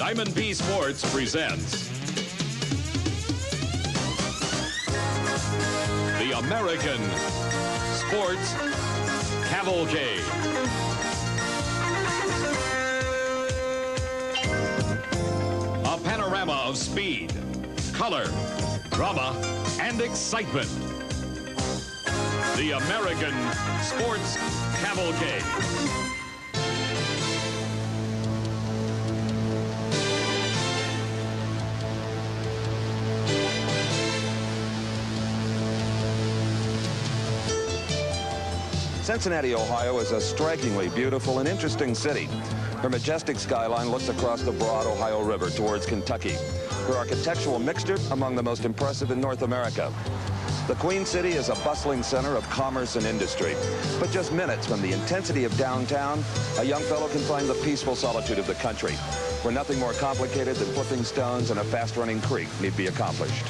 Diamond B Sports presents the American Sports Cavalcade. A panorama of speed, color, drama, and excitement. The American Sports Cavalcade. Cincinnati, Ohio is a strikingly beautiful and interesting city. Her majestic skyline looks across the broad Ohio River towards Kentucky. Her architectural mixture among the most impressive in North America. The Queen City is a bustling center of commerce and industry. But just minutes from the intensity of downtown, a young fellow can find the peaceful solitude of the country, where nothing more complicated than flipping stones and a fast-running creek need be accomplished.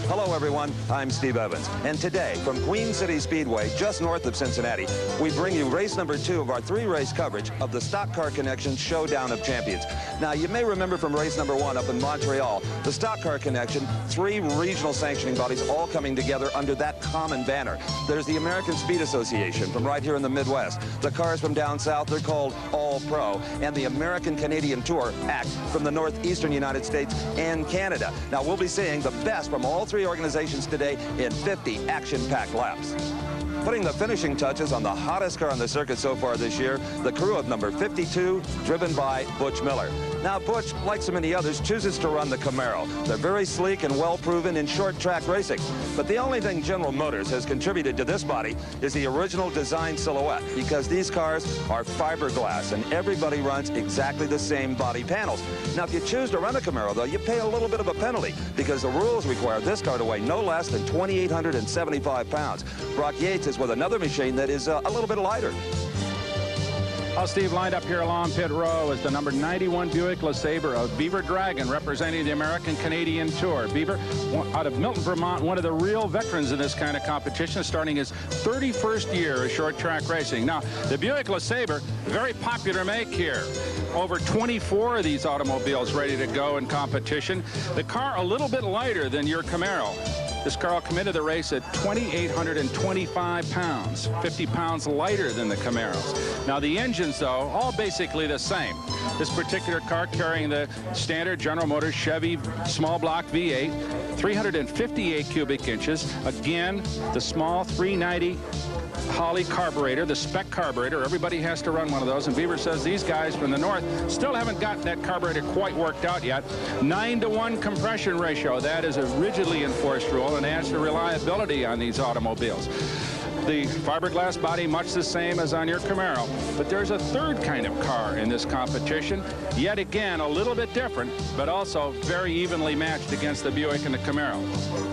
Hello, everyone. I'm Steve Evans. And today, from Queen City Speedway, just north of Cincinnati, we bring you race number 2 of our 3-race coverage of the Stock Car Connection Showdown of Champions. Now, you may remember from race number 1 up in Montreal, the Stock Car Connection, 3 regional sanctioning bodies all coming together under that common banner. There's the American Speed Association from right here in the Midwest. The cars from down south, they're called All Pro. And the American Canadian Tour ACT from the northeastern United States and Canada. Now, we'll be seeing the best from all 3 organizations today in 50 action-packed laps. Putting the finishing touches on the hottest car on the circuit so far this year, the crew of number 52, driven by Butch Miller. Now, Butch, like so many others, chooses to run the Camaro. They're very sleek and well-proven in short-track racing. But the only thing General Motors has contributed to this body is the original design silhouette, because these cars are fiberglass, and everybody runs exactly the same body panels. Now, if you choose to run a Camaro, though, you pay a little bit of a penalty, because the rules require this car to weigh no less than 2,875 pounds. Brock Yates is with another machine that is a little bit lighter. Well, Steve, lined up here along pit row is the number 91 Buick LeSabre of Beaver Dragon, representing the American Canadian Tour. Beaver, out of Milton, Vermont, one of the real veterans in this kind of competition, starting his 31st year of short track racing. Now, the Buick LeSabre, very popular make here. Over 24 of these automobiles ready to go in competition. The car a little bit lighter than your Camaro. This car will come into the race at 2,825 pounds, 50 pounds lighter than the Camaros. Now, the engines, though, all basically the same. This particular car carrying the standard General Motors Chevy small block V8, 358 cubic inches. Again, the small 390 Holley carburetor, the spec carburetor. Everybody has to run one of those, and Beaver says these guys from the north still haven't gotten that carburetor quite worked out yet. 9-to-1 compression ratio. That is a rigidly enforced rule and adds to reliability on these automobiles. The fiberglass body much the same as on your Camaro, but there's a third kind of car in this competition, yet again a little bit different, but also very evenly matched against the Buick and the Camaro.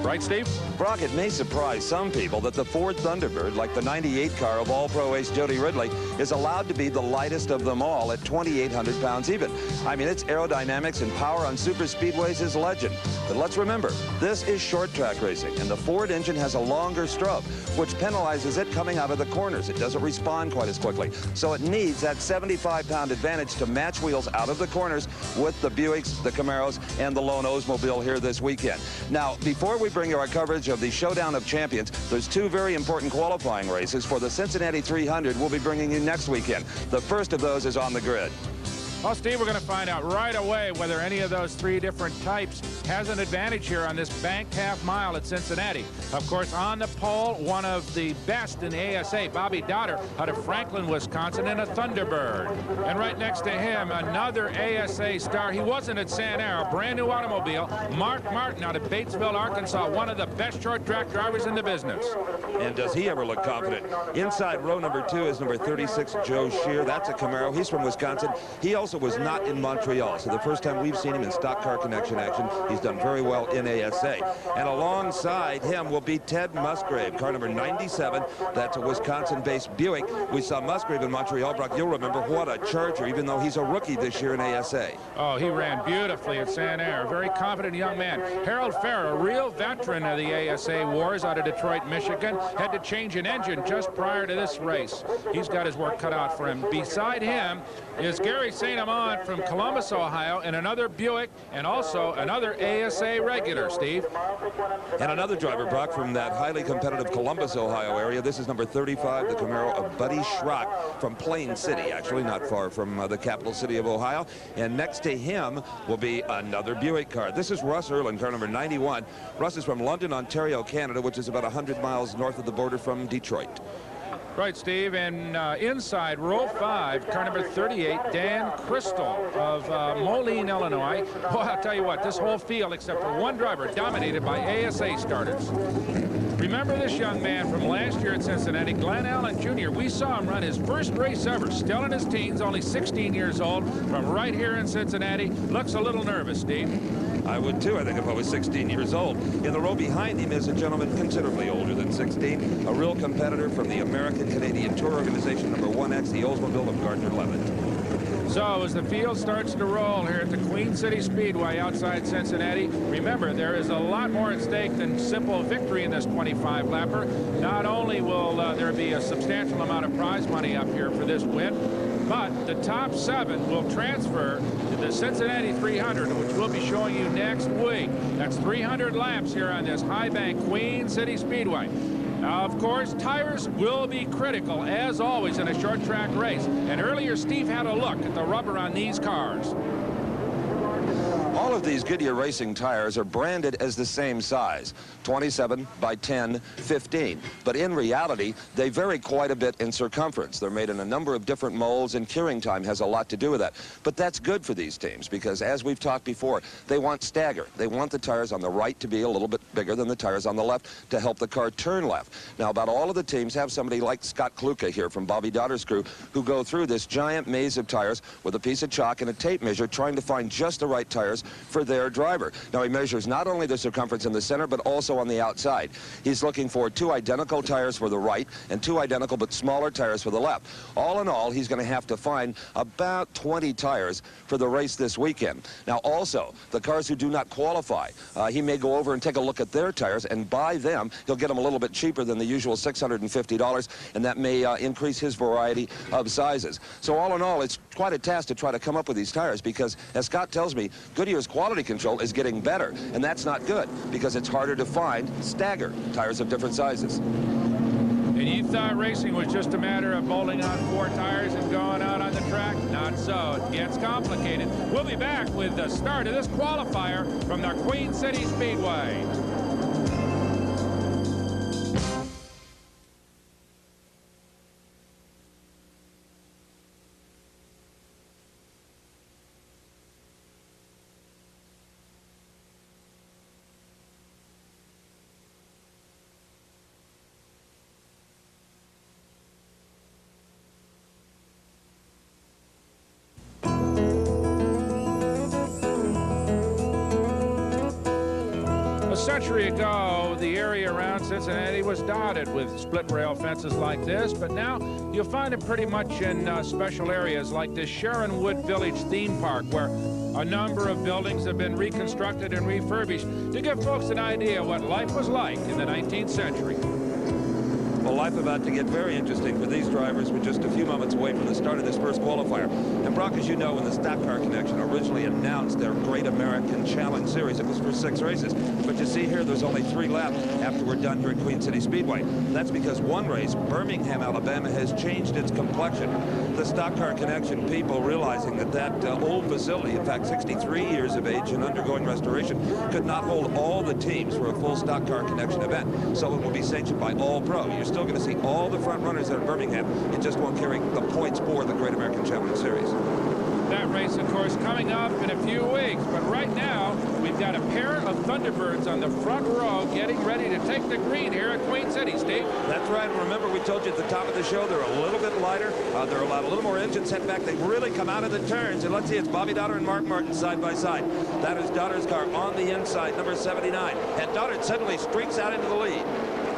Right, Steve? Brock, it may surprise some people that the Ford Thunderbird, like the 98 car of All-Pro ace Jody Ridley, is allowed to be the lightest of them all at 2,800 pounds even. I mean, its aerodynamics and power on super speedways is legend. But let's remember, this is short track racing, and the Ford engine has a longer stroke, which penalizes it coming out of the corners. It doesn't respond quite as quickly. So it needs that 75-pound advantage to match wheels out of the corners with the Buicks, the Camaros, and the lone Oldsmobile here this weekend. Now, before we bring you our coverage of the Showdown of Champions, there's 2 very important qualifying races for the Cincinnati 300 we'll be bringing you next weekend. The first of those is on the grid. Well, Steve, we're going to find out right away whether any of those 3 different types has an advantage here on this banked half mile at Cincinnati. Of course, on the pole, one of the best in the ASA, Bobby Dotter, out of Franklin, Wisconsin, in a Thunderbird. And right next to him, another ASA star. He wasn't at Santa, a brand new automobile. Mark Martin out of Batesville, Arkansas, one of the best short track drivers in the business. And does he ever look confident? Inside row number 2 is number 36, Joe Shear. That's a Camaro. He's from Wisconsin. He also also was not in Montreal, so the first time we've seen him in Stock Car Connection action. He's done very well in ASA. And alongside him will be Ted Musgrave, car number 97. That's a Wisconsin-based Buick. We saw Musgrave in Montreal. Brock, you'll remember what a charger, even though he's a rookie this year in ASA. Oh, he ran beautifully at San Air. Very confident young man. Harold Farrer, a real veteran of the ASA wars out of Detroit, Michigan, had to change an engine just prior to this race. He's got his work cut out for him. Beside him is Gary St. Amant from Columbus, Ohio, and another Buick, and also another ASA regular, Steve. And another driver, Brock, from that highly competitive Columbus, Ohio area. This is number 35, the Camaro of Buddy Schrock from Plain City, actually not far from the capital city of Ohio. And next to him will be another Buick car. This is Russ Erlin, car number 91. Russ is from London, Ontario, Canada, which is about 100 miles north of the border from Detroit. Right, Steve, and inside row 5, car number 38, Dan Crystal of Moline, Illinois. Well, I'll tell you what, this whole field, except for one driver, dominated by ASA starters. Remember this young man from last year at Cincinnati, Glenn Allen Jr. We saw him run his first race ever, still in his teens, only 16 years old, from right here in Cincinnati. Looks a little nervous, Steve. I would too, I think, if I was 16 years old. In the row behind him is a gentleman considerably older than 16, a real competitor from the American Canadian Tour Organization, number 1X, the Oldsmobile of Gardner Levitt. So as the field starts to roll here at the Queen City Speedway outside Cincinnati, remember there is a lot more at stake than simple victory in this 25-lapper. Not only will there be a substantial amount of prize money up here for this win, but the top 7 will transfer to the Cincinnati 300, which we'll be showing you next week. That's 300 laps here on this high bank Queen City Speedway. Now, of course, tires will be critical, as always, in a short track race. And earlier, Steve had a look at the rubber on these cars. All of these Goodyear Racing tires are branded as the same size, 27 by 10, 15. But in reality, they vary quite a bit in circumference. They're made in a number of different molds, and curing time has a lot to do with that. But that's good for these teams because, as we've talked before, they want stagger. They want the tires on the right to be a little bit bigger than the tires on the left to help the car turn left. Now, about all of the teams have somebody like Scott Kluka here from Bobby Dotter's crew who go through this giant maze of tires with a piece of chalk and a tape measure trying to find just the right tires for their driver. Now, he measures not only the circumference in the center, but also on the outside. He's looking for 2 identical tires for the right and 2 identical but smaller tires for the left. All in all, he's going to have to find about 20 tires for the race this weekend. Now, also, the cars who do not qualify, he may go over and take a look at their tires and buy them. He'll get them a little bit cheaper than the usual $650, and that may increase his variety of sizes. So all in all, it's quite a task to try to come up with these tires because, as Scott tells me, Goodyear's quality control is getting better, and that's not good because it's harder to find stagger tires of different sizes. And you thought racing was just a matter of bolting on 4 tires and going out on the track? Not so. It gets complicated. We'll be back with the start of this qualifier from the Queen City Speedway. A century ago, the area around Cincinnati was dotted with split rail fences like this, but now you'll find it pretty much in special areas like this Sharonwood Village theme park, where a number of buildings have been reconstructed and refurbished to give folks an idea of what life was like in the 19th century. Well, life about to get very interesting for these drivers. We're just a few moments away from the start of this first qualifier. And Brock, as you know, when the Stock Car Connection originally announced their Great American Challenge Series, it was for 6 races. But you see here, there's only 3 left after we're done here at Queen City Speedway. That's because one race, Birmingham, Alabama, has changed its complexion. The Stock Car Connection people realizing that old facility, in fact 63 years of age and undergoing restoration, could not hold all the teams for a full Stock Car Connection event. So it will be sanctioned by All Pro. You're still going to see all the front runners at Birmingham. It just won't carry the points for the Great American Challenge Series. That race, of course, coming up in a few weeks. But right now, we've got a pair of Thunderbirds on the front row getting ready to take the green here at Queen City, Steve. That's right. Remember, we told you at the top of the show they're a little bit lighter. They're allowed a little more engine setback. They really come out of the turns. And let's see, it's Bobby Doddard and Mark Martin side by side. That is Doddard's car on the inside, number 79. And Doddard suddenly streaks out into the lead.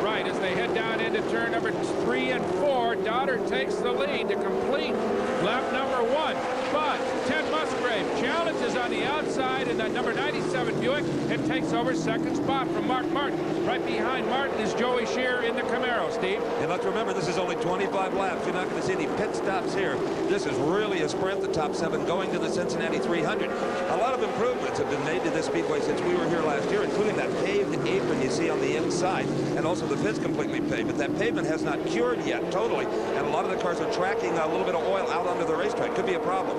Right, as they head down into turn number 3 and 4, Doddard takes the lead to complete lap number 1. But Ted Musgrave challenges on the outside in that number 97 Buick and takes over second spot from Mark Martin. Right behind Martin is Joey Shear in the Camaro, Steve. And let's remember, this is only 25 laps. You're not going to see any pit stops here. This is really a sprint, the top 7 going to the Cincinnati 300. A lot of improvements have been made to this speedway since we were here last year, including that paved apron you see on the inside, and also the pit's completely paved. But that pavement has not cured yet totally, and a lot of the cars are tracking a little bit of oil out onto the racetrack. Could be a problem.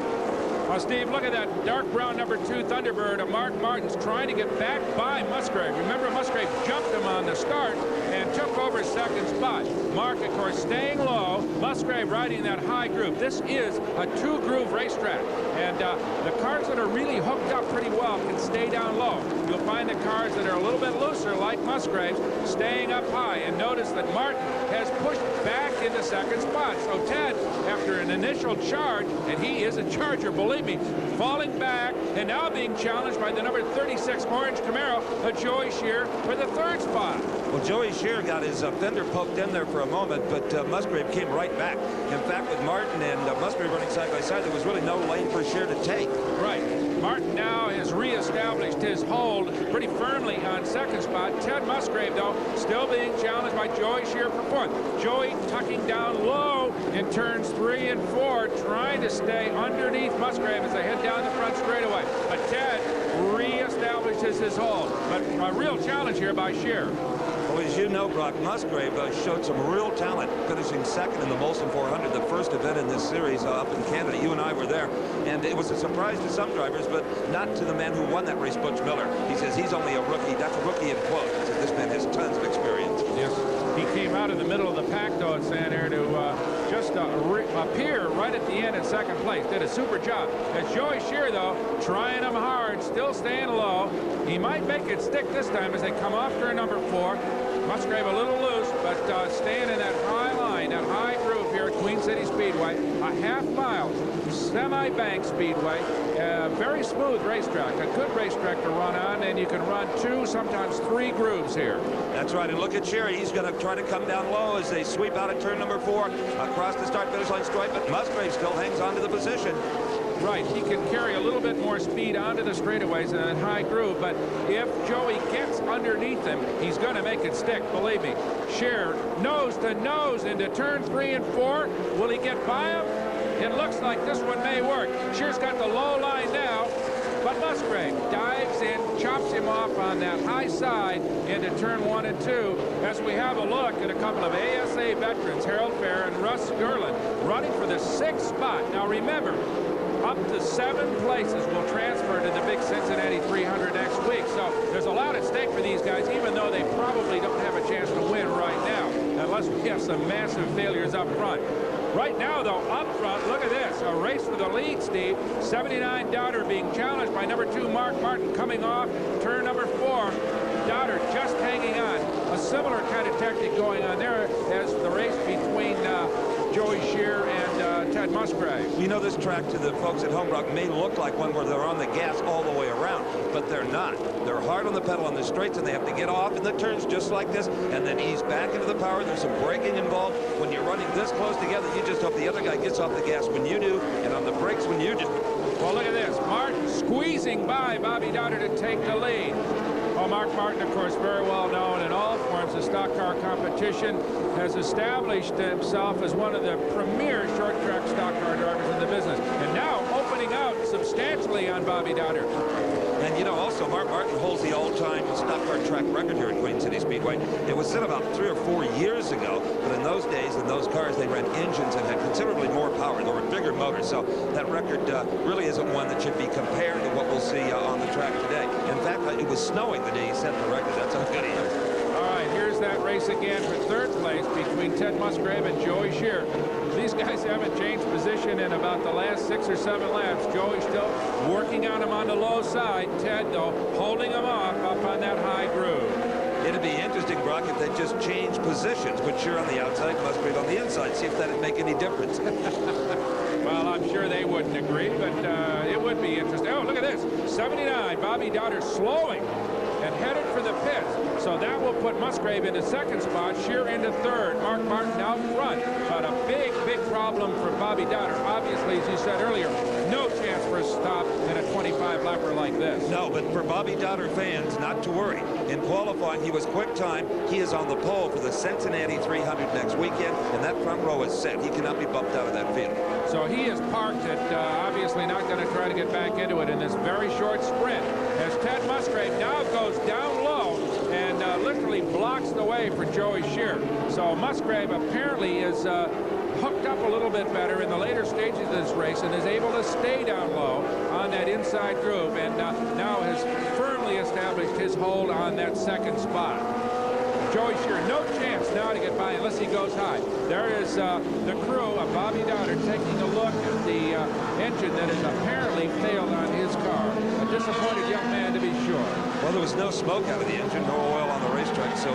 Well, Steve, look at that dark brown number 2 Thunderbird of Mark Martin's trying to get back by Musgrave. Remember, Musgrave jumped him on the start and took over second spot. Mark, of course, staying low. Musgrave riding that high groove. This is a 2-groove racetrack, and the cars that are really hooked up pretty well can stay down low. You'll find the cars that are a little bit looser, like Musgrave's, staying up high. And notice that Martin has pushed back into second spot. So Ted, after an initial charge, and he is a charger, believe me, falling back and now being challenged by the number 36 orange Camaro, Joey Shear, for the 3rd spot. Well, Joey Shear got his fender poked in there for a moment, but Musgrave came right back. In fact, with Martin and Musgrave running side by side, there was really no lane for Shear to take. Right. Martin now has reestablished his hold pretty firmly on second spot. Ted Musgrave, though, still being challenged by Joey Shear for 4th. Joey tucking down low in turns 3 and 4, trying to stay underneath Musgrave as they head down the front straightaway. But Ted reestablishes his hold. But a real challenge here by Shear. Well, as you know, Brock, Musgrave showed some real talent, finishing second in the Molson 400, the first event in this series up in Canada. You and I were there, and it was a surprise to some drivers, but not to the man who won that race, Butch Miller. He says he's only a rookie. That's a rookie in quotes. He says this man has tons of experience. Yes. He came out in the middle of the pack, though, at Santair to just appear right at the end in second place. Did a super job. As Joey Shear, though, trying him hard, still staying low. He might make it stick this time as they come off turn number 4. Musgrave a little loose, but staying in that high line, that high groove here at Queen City Speedway. A half-mile semi-bank speedway. Very smooth racetrack, a good racetrack to run on, and you can run 2, sometimes 3 grooves here. That's right, and look at Sherry. He's going to try to come down low as they sweep out of turn number 4 across the start-finish line stripe, but Musgrave still hangs on to the position. Right, he can carry a little bit more speed onto the straightaways in that high groove, but if Joey gets underneath him, he's going to make it stick, believe me. Shear nose to nose into turn 3 and 4. Will he get by him? It looks like this one may work. Shear's got the low line now, but Musgrave dives in, chops him off on that high side into turn 1 and 2 as we have a look at a couple of ASA veterans, Harold Fair and Russ Gerland, running for the 6th spot. Now remember, up to 7 places will transfer to the big Cincinnati 300 next week. So there's a lot at stake for these guys, even though they probably don't have a chance to win right now, unless we have some massive failures up front. Right now, though, up front, look at this. A race for the lead, Steve. 79 Doddard being challenged by number 2 Mark Martin coming off turn number 4. Doddard just hanging on. A similar kind of tactic going on there as the race between Joey Shear and Ted Musgrave. You know, this track to the folks at home, Brock, may look like one where they're on the gas all the way around, but they're not. They're hard on the pedal on the straights, and they have to get off in the turns just like this and then ease back into the power. There's some braking involved. When you're running this close together, you just hope the other guy gets off the gas when you do and on the brakes when you do. Well, look at this. Martin squeezing by Bobby Doddard to take the lead. Well, Mark Martin, of course, very well known in all forms of stock car competition, has established himself as one of the premier short track stock car drivers in the business, and now opening out substantially on Bobby Doddard. And, you know, also, Mark Martin holds the all-time stock car track record here at Queen City Speedway. It was set about 3 or 4 years ago, but in those days, in those cars, they ran engines and had considerably more power. There were bigger motors, so that record really isn't one that should be compared to what we'll see on the track today. In fact, it was snowing the day he set the record. That's how good he is. All right, here's is that race again for third place between Ted Musgrave and Joey Shear. These guys haven't changed position in about the last 6 or 7 laps. Joey still working on him on the low side. Ted, though, holding him off up on that high groove. It'd be interesting, Brock, if they just changed positions, but Shear on the outside, Musgrave on the inside. See if that'd make any difference. Well, I'm sure they wouldn't agree, but it would be interesting. Oh, look at this. 79, Bobby Dotter slowing and headed for the pits. So that will put Musgrave into second spot, Shear into third, Mark Martin out front. But a big, big problem for Bobby Dotter. Obviously, as you said earlier, no chance for a stop in a 25-lapper like this. No, but for Bobby Dotter fans, not to worry. In qualifying, he was quick time. He is on the pole for the Cincinnati 300 next weekend, and that front row is set. He cannot be bumped out of that field. So he is parked at obviously not going to try to get back into it in this very short sprint. As Ted Musgrave now goes down low and literally blocks the way for Joey Shear. So Musgrave apparently is hooked up a little bit better in the later stages of this race and is able to stay down low on that inside groove, and now has firmly established his hold on that second spot. Joey Shear, no chance now to get by unless he goes high. There is the crew of Bobby Dotter taking a look at the engine that has apparently failed on his car. A disappointed young man, to be sure. Well, there was no smoke out of the engine, no oil on the racetrack, so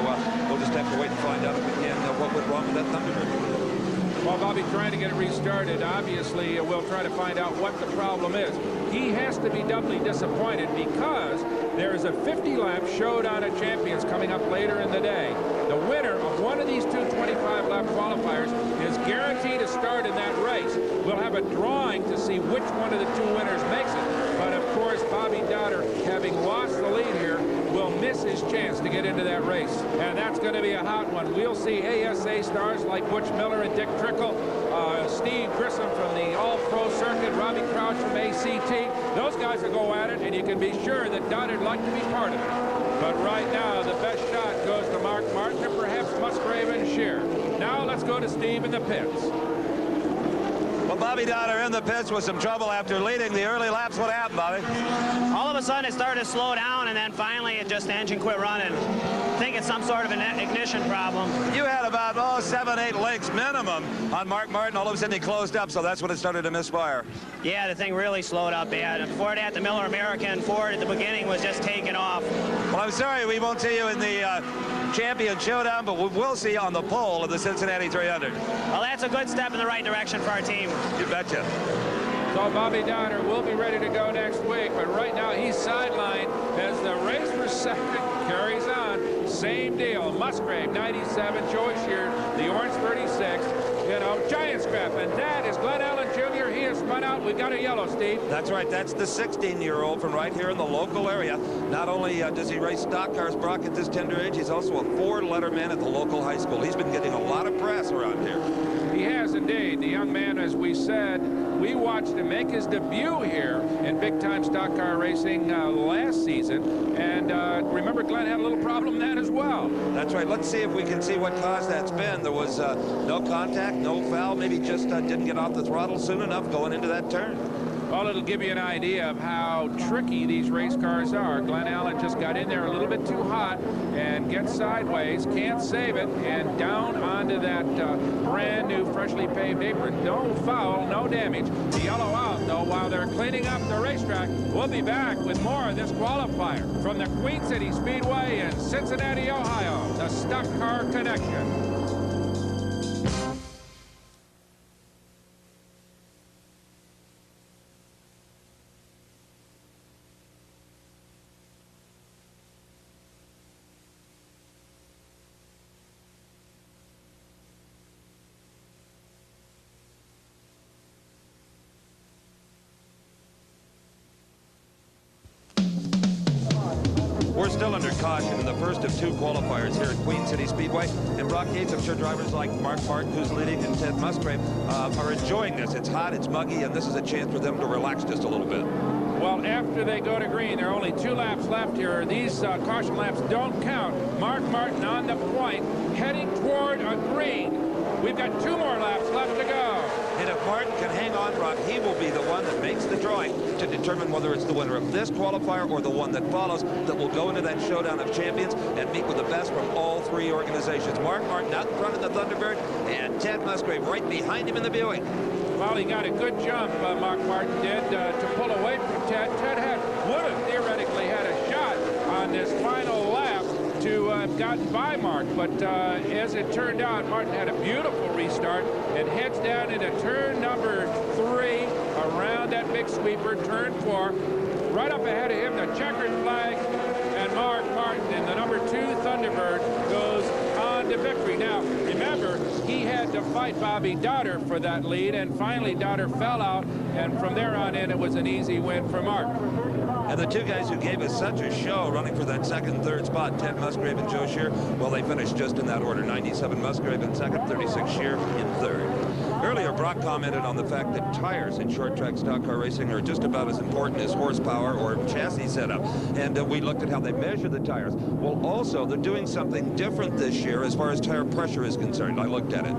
we'll just have to wait and find out if we can what went wrong with that Thunderbird. Well, Bobby trying to get it restarted. Obviously, we'll try to find out what the problem is. He has to be doubly disappointed because there is a 50-lap Showdown of Champions coming up later in the day. The winner of one of these two 25-lap qualifiers is guaranteed to start in that race. We'll have a drawing to see which one of the two winners makes it. But, of course, Bobby Dotter, having lost the lead here, will miss his chance to get into that race. And that's going to be a hot one. We'll see ASA stars like Butch Miller and Dick Trickle, Steve Grissom from the All-Pro circuit, Robbie Crouch from ACT. Those guys will go at it, and you can be sure that Dotter'd like to be part of it. But right now, the best shot goes to Mark Martin or perhaps Musgrave and Shear. Now let's go to Steve in the pits. Well, Bobby Dotter in the pits with some trouble after leading the early laps. What happened, Bobby? All of a sudden it started to slow down, and then finally it just, the engine quit running. I think it's some sort of an ignition problem. You had about 7-8 links minimum on Mark Martin. All of a sudden he closed up, so that's when it started to misfire. Yeah, the thing really slowed up bad. And before that, the Miller American Ford at the beginning was just taking off. Well, I'm sorry we won't see you in the Champion Showdown, but we will see you on the pole of the Cincinnati 300. Well, that's a good step in the right direction for our team. You betcha. So Bobby Dotter will be ready to go next week, but right now he's sidelined as the race for second carries on. Same deal. Musgrave, 97. Joey Shear, the orange 36. You know, giant scrap. And that is Glenn Allen Jr. He has spun out. We've got a yellow, Steve. That's right. That's the 16-year-old from right here in the local area. Not only does he race stock cars, Brock, at this tender age, he's also a four-letter man at the local high school. He's been getting a lot of press around here. He has indeed. The young man, as we said, we watched him make his debut here in big-time stock car racing last season. And remember, Glenn had a little problem then as well. That's right. Let's see if we can see what cause that's been. There was no contact, no foul. Maybe just didn't get off the throttle soon enough going into that turn. Well, it'll give you an idea of how tricky these race cars are. Glenn Allen just got in there a little bit too hot and gets sideways, can't save it, and down onto that brand new freshly paved apron. No foul, no damage. The yellow out, though, while they're cleaning up the racetrack. We'll be back with more of this qualifier from the Queen City Speedway in Cincinnati, Ohio, the Stock Car Connection. We're still under caution in the first of two qualifiers here at Queen City Speedway. And Brock Yates, I'm sure drivers like Mark Martin, who's leading, and Ted Musgrave are enjoying this. It's hot, it's muggy, and this is a chance for them to relax just a little bit. Well, after they go to green, there are only 2 laps left here. These caution laps don't count. Mark Martin on the point, heading toward a green. We've got 2 more laps left to go. And if Martin can hang on, Brock, he will be the one that makes the drawing to determine whether it's the winner of this qualifier or the one that follows that will go into that Showdown of Champions and meet with the best from all three organizations. Mark Martin out in front of the Thunderbird, and Ted Musgrave right behind him in the Buick. Well, he got a good jump, Mark Martin did, to pull away from Ted. Ted would have theoretically had a shot on this final lap to have gotten by Mark, but as it turned out, Martin had a beautiful restart and heads down into turn number 3 around that big sweeper, turn 4. Right up ahead of him, the checkered flag, and Mark Martin in the number 2 Thunderbird goes on to victory. Now, remember, he had to fight Bobby Dowder for that lead, and finally Dowder fell out, and from there on in, it was an easy win for Mark. And the two guys who gave us such a show running for that second and third spot, Ted Musgrave and Joe Shear, well, they finished just in that order. 97 Musgrave in second, 36 Shear in third. Earlier, Brock commented on the fact that tires in short track stock car racing are just about as important as horsepower or chassis setup. And we looked at how they measure the tires. Well, also, they're doing something different this year as far as tire pressure is concerned. I looked at it.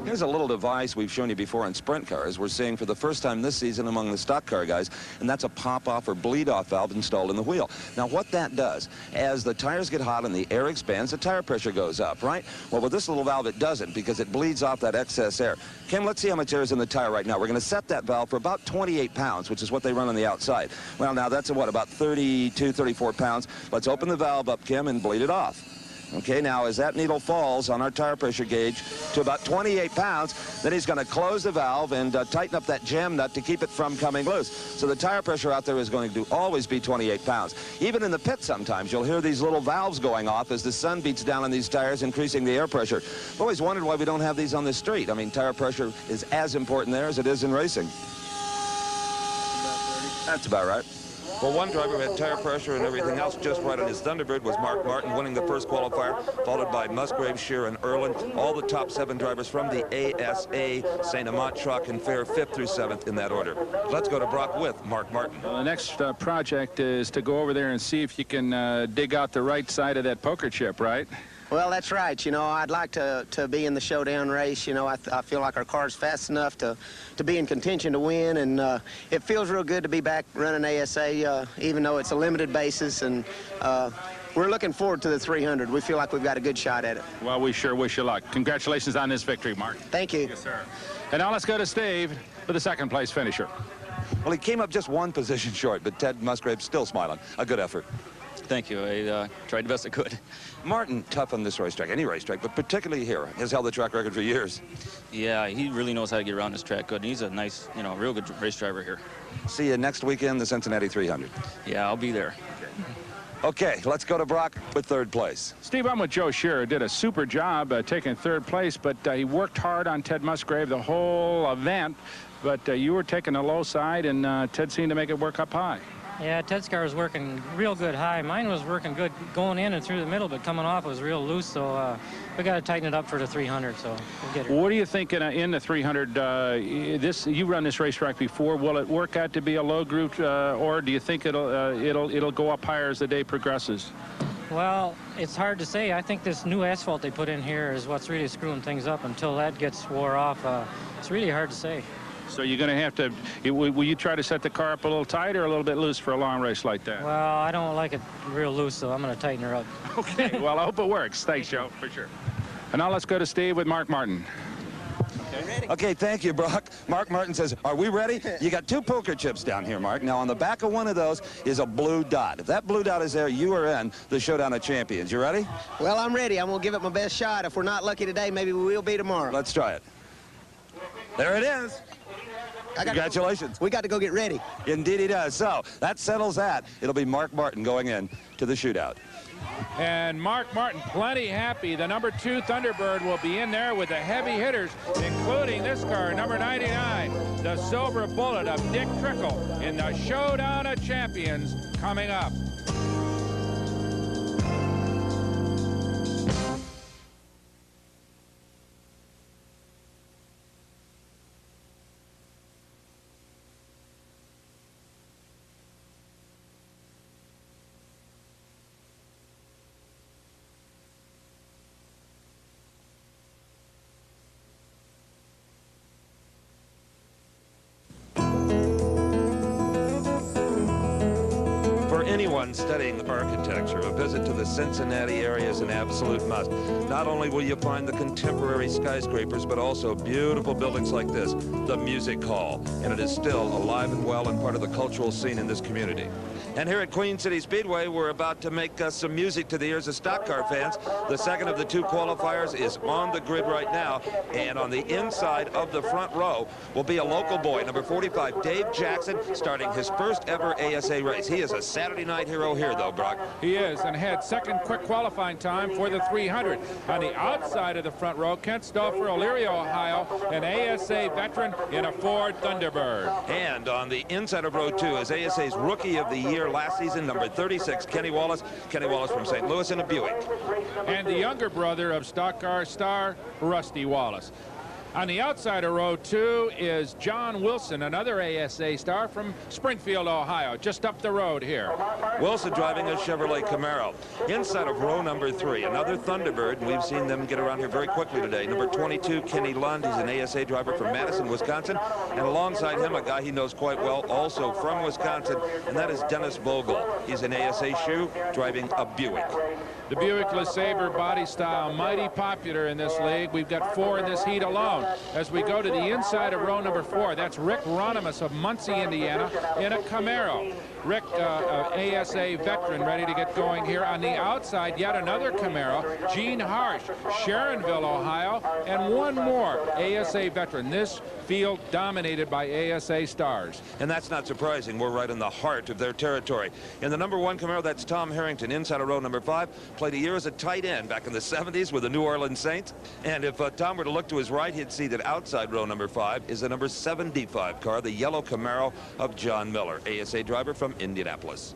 Here's a little device we've shown you before on sprint cars. We're seeing for the first time this season among the stock car guys, and that's a pop-off or bleed-off valve installed in the wheel. Now, what that does, as the tires get hot and the air expands, the tire pressure goes up, right? Well, with this little valve, it doesn't because it bleeds off that excess air. Kim, let's see how much air is in the tire right now. We're going to set that valve for about 28 pounds, which is what they run on the outside. Well, now, that's what, about 32, 34 pounds. Let's open the valve up, Kim, and bleed it off. Okay, now as that needle falls on our tire pressure gauge to about 28 pounds, then he's going to close the valve and tighten up that jam nut to keep it from coming loose. So the tire pressure out there is going to always be 28 pounds. Even in the pit sometimes, you'll hear these little valves going off as the sun beats down on these tires, increasing the air pressure. I've always wondered why we don't have these on the street. I mean, tire pressure is as important there as it is in racing. That's about right. Well, one driver had tire pressure and everything else just right on his Thunderbird was Mark Martin, winning the first qualifier, followed by Musgrave, Shear, and Erlin. All the top 7 drivers from the ASA, St. Amant, Truck, and Fair, 5th through 7th in that order. Let's go to Brock with Mark Martin. Well, the next project is to go over there and see if you can dig out the right side of that poker chip, right? Well, that's right. You know, I'd like to be in the showdown race. You know, I feel like our car's fast enough to be in contention to win, and it feels real good to be back running ASA, even though it's a limited basis, and we're looking forward to the 300. We feel like we've got a good shot at it. Well, we sure wish you luck. Congratulations on this victory, Mark. Thank you. Yes, sir. And now let's go to Steve for the second place finisher. Well, he came up just one position short, but Ted Musgrave still smiling. A good effort. Thank you. I tried the best I could. Martin, tough on this racetrack, any racetrack, but particularly here, has held the track record for years. Yeah, he really knows how to get around this track good. And he's a nice, you know, real good race driver here. See you next weekend, the Cincinnati 300. Yeah, I'll be there. Okay, let's go to Brock with third place. Steve, I'm with Joe Shearer. Did a super job taking third place, but he worked hard on Ted Musgrave the whole event. But you were taking the low side, and Ted seemed to make it work up high. Yeah, Ted's car was working real good high. Mine was working good going in and through the middle, but coming off was real loose, so we got to tighten it up for the 300, so we'll get it. What do you think in the 300? You run this racetrack before. Will it work out to be a low group, or do you think it'll go up higher as the day progresses? Well, it's hard to say. I think this new asphalt they put in here is what's really screwing things up. Until that gets wore off, it's really hard to say. So you're going to have to, will you try to set the car up a little tight or a little bit loose for a long race like that? Well, I don't like it real loose, so I'm going to tighten her up. Okay, well, I hope it works. Thanks, Joe, for sure. And now let's go to Steve with Mark Martin. Okay, thank you, Brock. Mark Martin says, are we ready? You got 2 poker chips down here, Mark. Now, on the back of one of those is a blue dot. If that blue dot is there, you are in the Showdown of Champions. You ready? Well, I'm ready. I'm going to give it my best shot. If we're not lucky today, maybe we will be tomorrow. Let's try it. There it is. Congratulations. We got to go get ready. Indeed he does. So that settles that. It'll be Mark Martin going in to the shootout. And Mark Martin plenty happy. The number 2 Thunderbird will be in there with the heavy hitters, including this car, number 99, the Silver Bullet of Dick Trickle in the Showdown of Champions coming up. anyone studying architecture, a visit to the Cincinnati area is an absolute must. Not only will you find the contemporary skyscrapers, but also beautiful buildings like this, the Music Hall. And it is still alive and well and part of the cultural scene in this community. And here at Queen City Speedway, we're about to make some music to the ears of stock car fans. The second of the two qualifiers is on the grid right now, and on the inside of the front row will be a local boy, number 45, Dave Jackson, starting his first ever ASA race. He is a Saturday night hero here, though, Brock. He is, and had second quick qualifying time for the 300. On the outside of the front row, Kent Stauffer, Elyria, Ohio, an ASA veteran in a Ford Thunderbird. And on the inside of row 2 is ASA's Rookie of the Year last season, number 36, Kenny Wallace. Kenny Wallace from St. Louis in a Buick. And the younger brother of stock car star, Rusty Wallace. On the outside of row 2 is John Wilson, another ASA star from Springfield, Ohio, just up the road here. Wilson driving a Chevrolet Camaro. Inside of row number 3, another Thunderbird, and we've seen them get around here very quickly today. Number 22, Kenny Lund. He's an ASA driver from Madison, Wisconsin. And alongside him, a guy he knows quite well, also from Wisconsin, and that is Dennis Vogel. He's an ASA shoe driving a Buick. The Buick LeSabre body style, mighty popular in this league. We've got 4 in this heat alone. As we go to the inside of row number 4, that's Rick Ronimus of Muncie, Indiana, in a Camaro. Rick, ASA veteran, ready to get going here. On the outside, yet another Camaro, Gene Harsh, Sharonville, Ohio, and one more ASA veteran. This field dominated by ASA stars. And that's not surprising. We're right in the heart of their territory. In the number 1 Camaro, that's Tom Harrington, inside of row number 5. Played a year as a tight end back in the 70s with the New Orleans Saints. And if Tom were to look to his right, he'd see that outside row number 5 is the number 75 car, the yellow Camaro of John Miller, ASA driver from Indianapolis.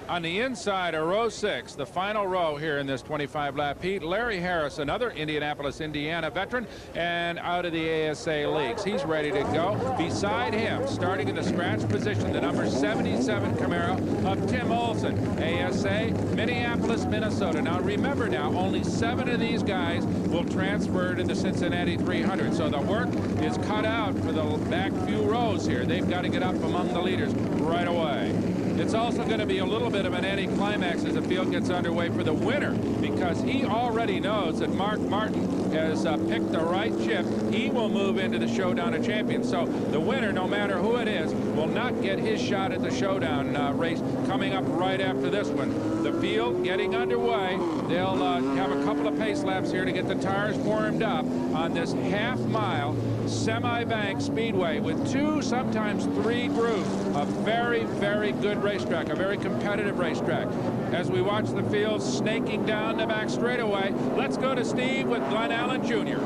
On the inside of row 6, the final row here in this 25-lap heat, Larry Harris, another Indianapolis, Indiana veteran, and out of the ASA leagues. He's ready to go. Beside him, starting in the scratch position, the number 77 Camaro of Tim Olson, ASA, Minneapolis, Minnesota. Now remember now, only 7 of these guys will transfer to the Cincinnati 300. So the work is cut out for the back few rows here. They've got to get up among the leaders right away. It's also going to be a little bit of an anticlimax as the field gets underway for the winner, because he already knows that Mark Martin has picked the right chip. He will move into the Showdown of Champions. So the winner, no matter who it is, will not get his shot at the Showdown race coming up right after this one. The field getting underway. They'll have a couple of pace laps here to get the tires warmed up on this half-mile semi-bank speedway with 2, sometimes 3 grooves. A very, very good racetrack, a very competitive racetrack. As we watch the field snaking down the back straightaway, let's go to Steve with Glenn Allen Jr.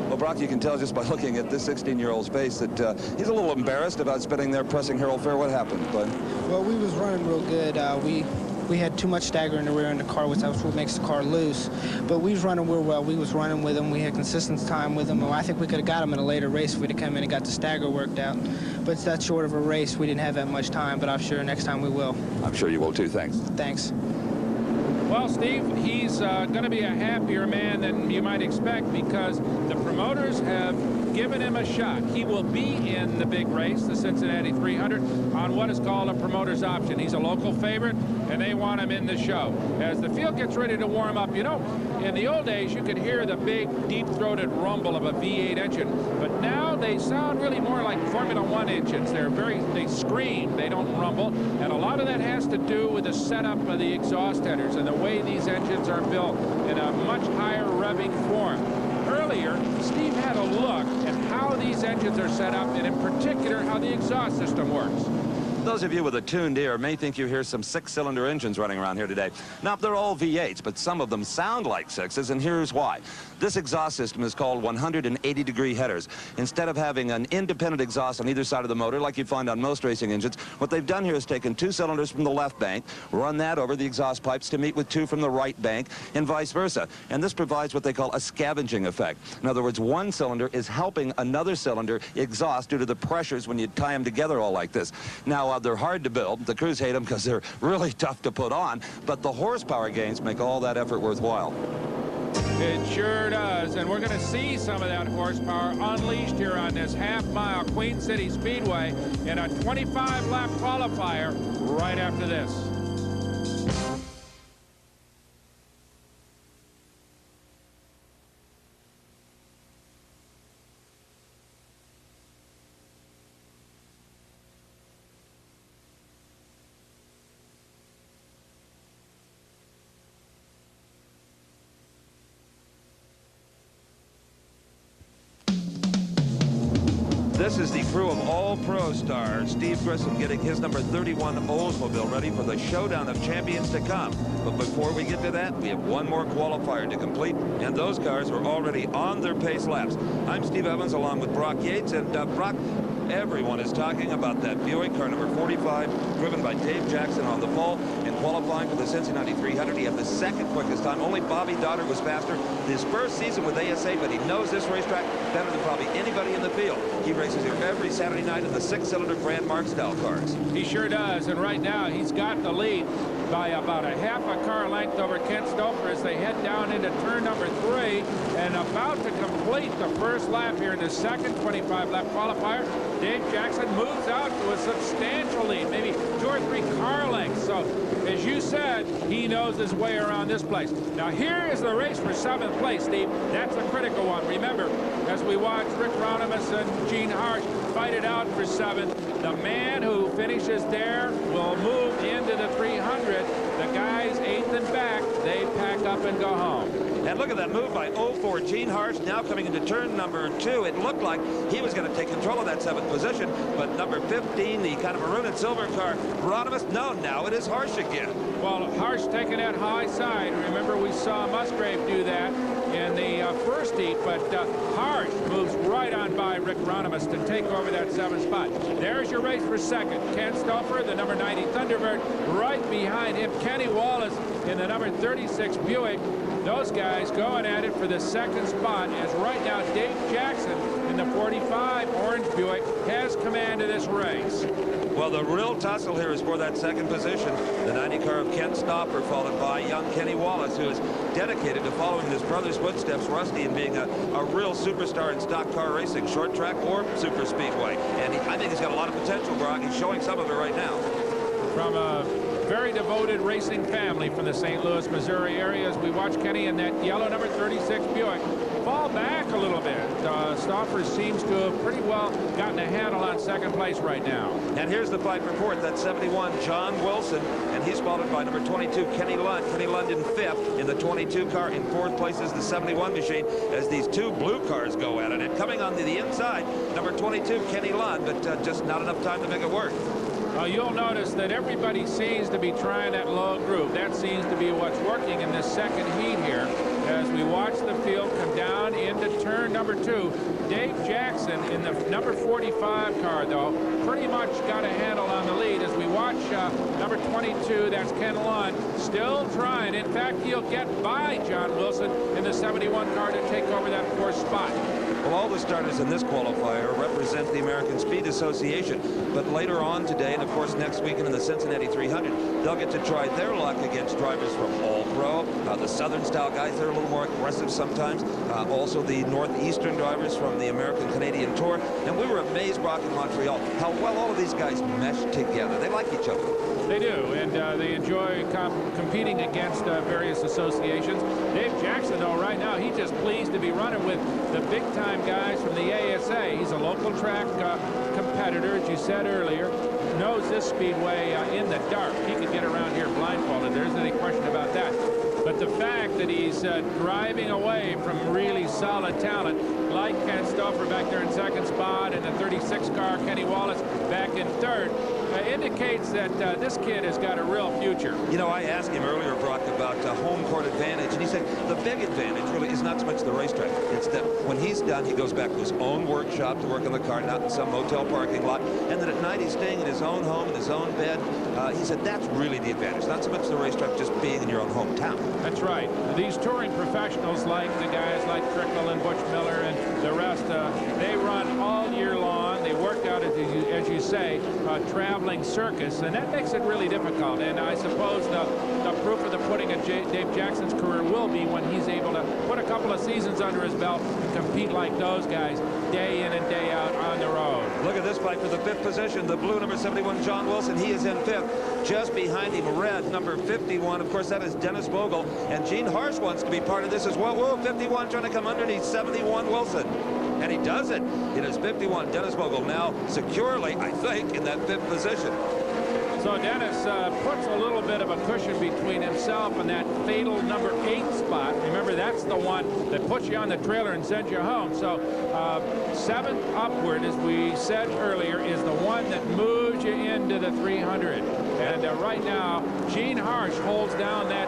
Well, Brock, you can tell just by looking at this 16-year-old's face that he's a little embarrassed about spending there pressing Harold Fair. What happened, Glenn? Well, we was running real good. We had too much stagger in the rear in the car, which that's what makes the car loose. But we was running real well. We was running with him. We had consistent time with him. I think we could have got him in a later race if we'd have come in and got the stagger worked out. But it's that short of a race. We didn't have that much time, but I'm sure next time we will. I'm sure you will, too. Thanks. Thanks. Well, Steve, he's going to be a happier man than you might expect, because the promoters have given him a shot. He will be in the big race, the Cincinnati 300, on what is called a promoter's option. He's a local favorite, and they want him in the show. As the field gets ready to warm up, you know, in the old days, you could hear the big, deep-throated rumble of a V8 engine, but now they sound really more like Formula One engines. They scream, they don't rumble, and a lot of that has to do with the setup of the exhaust headers and the way these engines are built in a much higher revving form. Earlier, Steve had a look at how these engines are set up, and in particular, how the exhaust system works. Those of you with a tuned ear may think you hear some 6-cylinder engines running around here today. Now, they're all V8s, but some of them sound like 6s, and here's why. This exhaust system is called 180-degree headers. Instead of having an independent exhaust on either side of the motor, like you find on most racing engines, what they've done here is taken 2 cylinders from the left bank, run that over the exhaust pipes to meet with 2 from the right bank, and vice versa. And this provides what they call a scavenging effect. In other words, one cylinder is helping another cylinder exhaust due to the pressures when you tie them together all like this. Now, they're hard to build. The crews hate them because they're really tough to put on, but the horsepower gains make all that effort worthwhile. It sure does, and we're going to see some of that horsepower unleashed here on this half-mile Queen City Speedway in a 25-lap qualifier right after this. This is the crew of all-pro stars. Steve Grissom getting his number 31 Oldsmobile ready for the Showdown of Champions to come. But before we get to that, we have one more qualifier to complete, and those cars are already on their pace laps. I'm Steve Evans along with Brock Yates, and Brock, everyone is talking about that Buick, car number 45, driven by Dave Jackson on the pole in qualifying for the Cincinnati 300. He had the second quickest time. Only Bobby Dotter was faster. His first season with ASA, but he knows this racetrack better than probably anybody in the field. He races here every Saturday night in the 6-cylinder Grand Mark style cars. He sure does, and right now he's got the lead by about a half a car length over Kent Stouffer as they head down into turn number 3 and about to complete the first lap here in the second 25-lap qualifier. Dave Jackson moves out to a substantial lead, maybe 2 or 3 car lengths. So, as you said, he knows his way around this place. Now, here is the race for 7th place, Steve. That's a critical one. Remember, as we watch Rick Ronimus and Gene Harsh fight it out for 7th, the man who finishes there will move into the 300. The guys 8th and back, they pack up and go home. And look at that move by 04 Gene Harsh now coming into turn number 2. It looked like he was going to take control of that 7th position, but number 15, the kind of maroon and silver car, Ronimus, no, now it is Harsh again. Well, Harsh taking that high side. Remember, we saw Musgrave do that in the first heat, but Harsh moves right on by Rick Ronimus to take over that 7th spot. There's your race for 2nd. Kent Stouffer, the number 90 Thunderbird, right behind him. Kenny Wallace in the number 36 Buick. Those guys going at it for the 2nd spot, as right now Dave Jackson in the 45 orange Buick has command of this race. Well, the real tussle here is for that 2nd position. The 90 car of Kent Stouffer, followed by young Kenny Wallace, who is dedicated to following his brother's footsteps, Rusty, and being a real superstar in stock car racing, short track or super speedway. And I think he's got a lot of potential, Brock. He's showing some of it right now. From a very devoted racing family from the St. Louis, Missouri area, as we watch Kenny in that yellow number 36 Buick fall back a little bit. Stouffer seems to have pretty well gotten a handle on 2nd place right now. And here's the fight for 4th. That's 71 John Wilson, and he's followed by number 22 Kenny Lund. Kenny Lund in 5th in the 22 car. In 4th place is the 71 machine as these 2 blue cars go at it. And coming on to the inside, number 22 Kenny Lund, but just not enough time to make it work. You'll notice that everybody seems to be trying that low groove. That seems to be what's working in this 2nd heat here. As we watch the field come down into turn number 2, Dave Jackson in the number 45 car, though, pretty much got a handle on the lead. As we watch number 22, that's Ken Lund, still trying. In fact, he'll get by John Wilson in the 71 car to take over that 4th spot. Well, all the starters in this qualifier represent the American Speed Association, but later on today, and of course next weekend in the Cincinnati 300, they'll get to try their luck against drivers from All Pro. The Southern style guys, they're a little more aggressive sometimes. Also the Northeastern drivers from the American Canadian Tour. And we were amazed, Brock, in Montreal, how well all of these guys mesh together. They like each other. They do, and they enjoy competing against various associations. Dave Jackson, though, right now, he's just pleased to be running with the big-time guys from the ASA. He's a local track competitor, as you said earlier, knows this speedway in the dark. He could get around here blindfolded. There isn't any question about that. But the fact that he's driving away from really solid talent, like Kent Stouffer back there in 2nd spot, and the 36 car, Kenny Wallace, back in 3rd, indicates that this kid has got a real future. You know, I asked him earlier, Brock, about home court advantage, and he said the big advantage really is not so much the racetrack. It's that when he's done, he goes back to his own workshop to work on the car, not in some motel parking lot, and then at night he's staying in his own home, in his own bed. He said that's really the advantage, not so much the racetrack, just being in your own hometown. That's right. These touring professionals, like the guys like Trickle and Butch Miller and the rest, they run all year long. They work out, as you say, traveling circus, and that makes it really difficult. And I suppose the proof of the pudding of Dave Jackson's career will be when he's able to put a couple of seasons under his belt and compete like those guys day in and day out on the road. Look at this fight for the 5th position. The blue number 71 John Wilson, he is in 5th. Just behind him, red number 51. Of course, that is Dennis Vogel, and Gene Harsh wants to be part of this as well. Whoa, 51 trying to come underneath 71 Wilson. And he does it. It is 51 Dennis Vogel now securely, I think, in that 5th position. So Dennis puts a little bit of a cushion between himself and that fatal number 8 spot. Remember, that's the one that puts you on the trailer and sends you home. So 7th upward, as we said earlier, is the one that moves you into the 300. And right now, Gene Harsh holds down that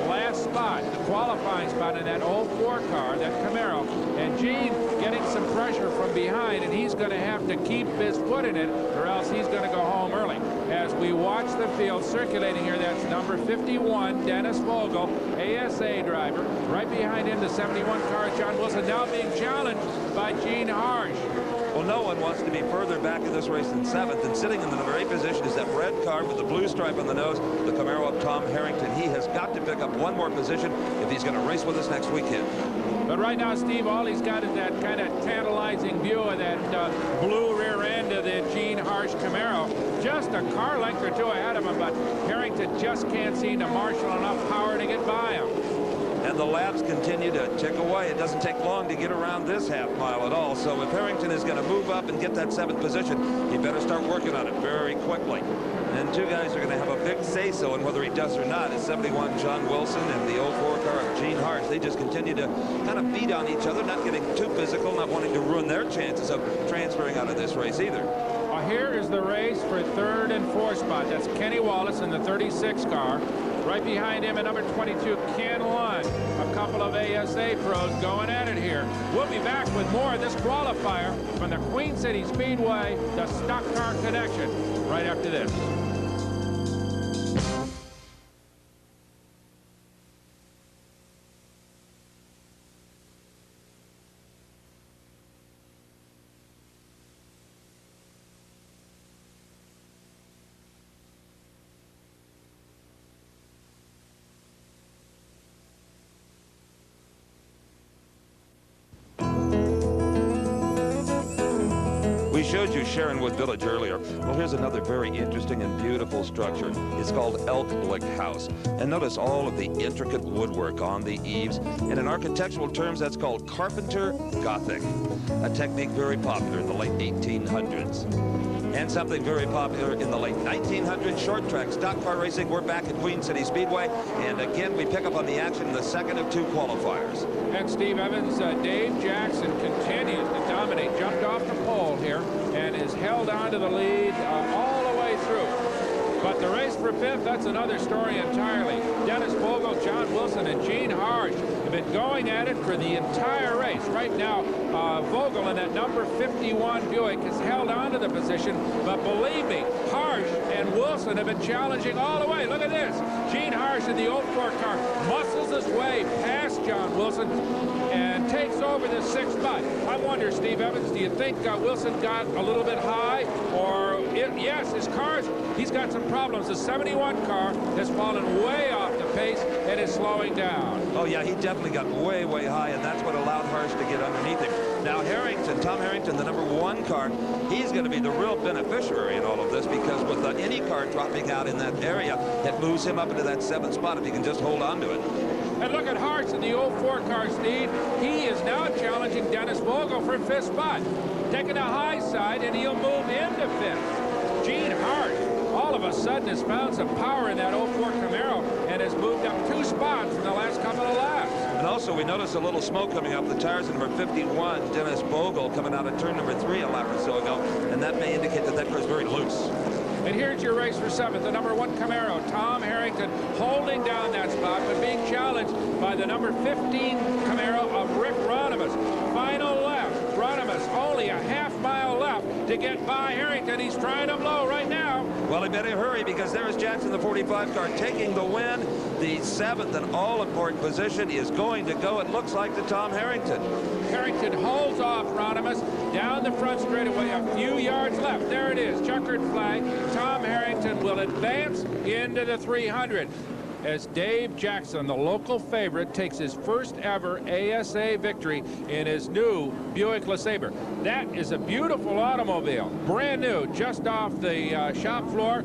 last spot, the qualifying spot in that 04 car, that Camaro. And Gene getting some pressure from behind, and he's going to have to keep his foot in it, or else he's going to go home early. As we watch the field circulating here, that's number 51, Dennis Vogel, ASA driver. Right behind him, the 71 car, John Wilson, now being challenged by Gene Harsh. Well, no one wants to be further back in this race than 7th, and sitting in the number 8 position is that red car with the blue stripe on the nose, the Camaro of Tom Harrington. He has got to pick up one more position if he's going to race with us next weekend. But right now, Steve, all he's got is that kind of tantalizing view of that blue rear end of the Gene Harsh Camaro. Just a car length or two ahead of him, but Harrington just can't seem to marshal enough power to get by him. And the laps continue to tick away. It doesn't take long to get around this half mile at all. So if Harrington is going to move up and get that 7th position, he better start working on it very quickly. And two guys are going to have a big say-so in whether he does or not. It's 71 John Wilson and the 04 car of Gene Harsh. They just continue to kind of beat on each other, not getting too physical, not wanting to ruin their chances of transferring out of this race either. Here is the race for 3rd and 4th spot. That's Kenny Wallace in the 36 car. Right behind him at number 22, Ken Lund. A couple of ASA pros going at it here. We'll be back with more of this qualifier from the Queen City Speedway, the Stock Car Connection, right after this. We showed you Sharonwood Village earlier. Well, here's another very interesting and beautiful structure. It's called Elk Lick House. And notice all of the intricate woodwork on the eaves. And in architectural terms, that's called Carpenter Gothic, a technique very popular in the late 1800s. And something very popular in the late 1900s, short track stock car racing. We're back at Queen City Speedway. And again, we pick up on the action in the second of 2 qualifiers. And Steve Evans, Dave Jackson continues to dominate. Jumped off the pole here and is held on to the lead all the way through. But the race for 5th, that's another story entirely. Dennis Vogel, John Wilson, and Gene Harsh have been going at it for the entire race. Right now, Vogel in that number 51 Buick has held on to the position, but believe me, Harsh and Wilson have been challenging all the way. Look at this. Gene Harsh in the 04 car muscles his way past John Wilson and takes over the 6th spot. I wonder, Steve Evans, do you think Wilson got a little bit high? Or, yes, his car's, he's got some problems. The 71 car has fallen way off the pace and is slowing down. Oh, yeah, he definitely got way, way high, and that's what allowed Harsh to get underneath him. Now, Harrington, Tom Harrington, the number 1 car, he's going to be the real beneficiary in all of this, because with any car dropping out in that area, it moves him up into that 7th spot if he can just hold on to it. And look at Harsh in the 04 car, Steve. He is now challenging Dennis Vogel for 5th spot. Taking a high side, and he'll move into 5th. Gene Harsh, all of a sudden, has found some power in that 04 Camaro and has moved up 2 spots in the last couple of laps. And also, we notice a little smoke coming off the tires in number 51, Dennis Vogel, coming out of turn number 3 a lap or so ago, and that may indicate that that car is very loose. And here's your race for 7th, the number 1 Camaro, Tom Harrington, holding down that spot, but being challenged by the number 15 Camaro of Rick Ronimus. Final lap, Ronimus only a half-mile left to get by Harrington. He's trying to blow right now. Well, he better hurry, because there is Jackson, the 45 car, taking the win. The 7th and all-important position is going to go, it looks like, to Tom Harrington. Harrington holds off Ronimus down the front straightaway, a few yards left. There it is, checkered flag. Tom Harrington will advance into the 300 as Dave Jackson, the local favorite, takes his first ever ASA victory in his new Buick LeSabre. That is a beautiful automobile, brand new, just off the shop floor.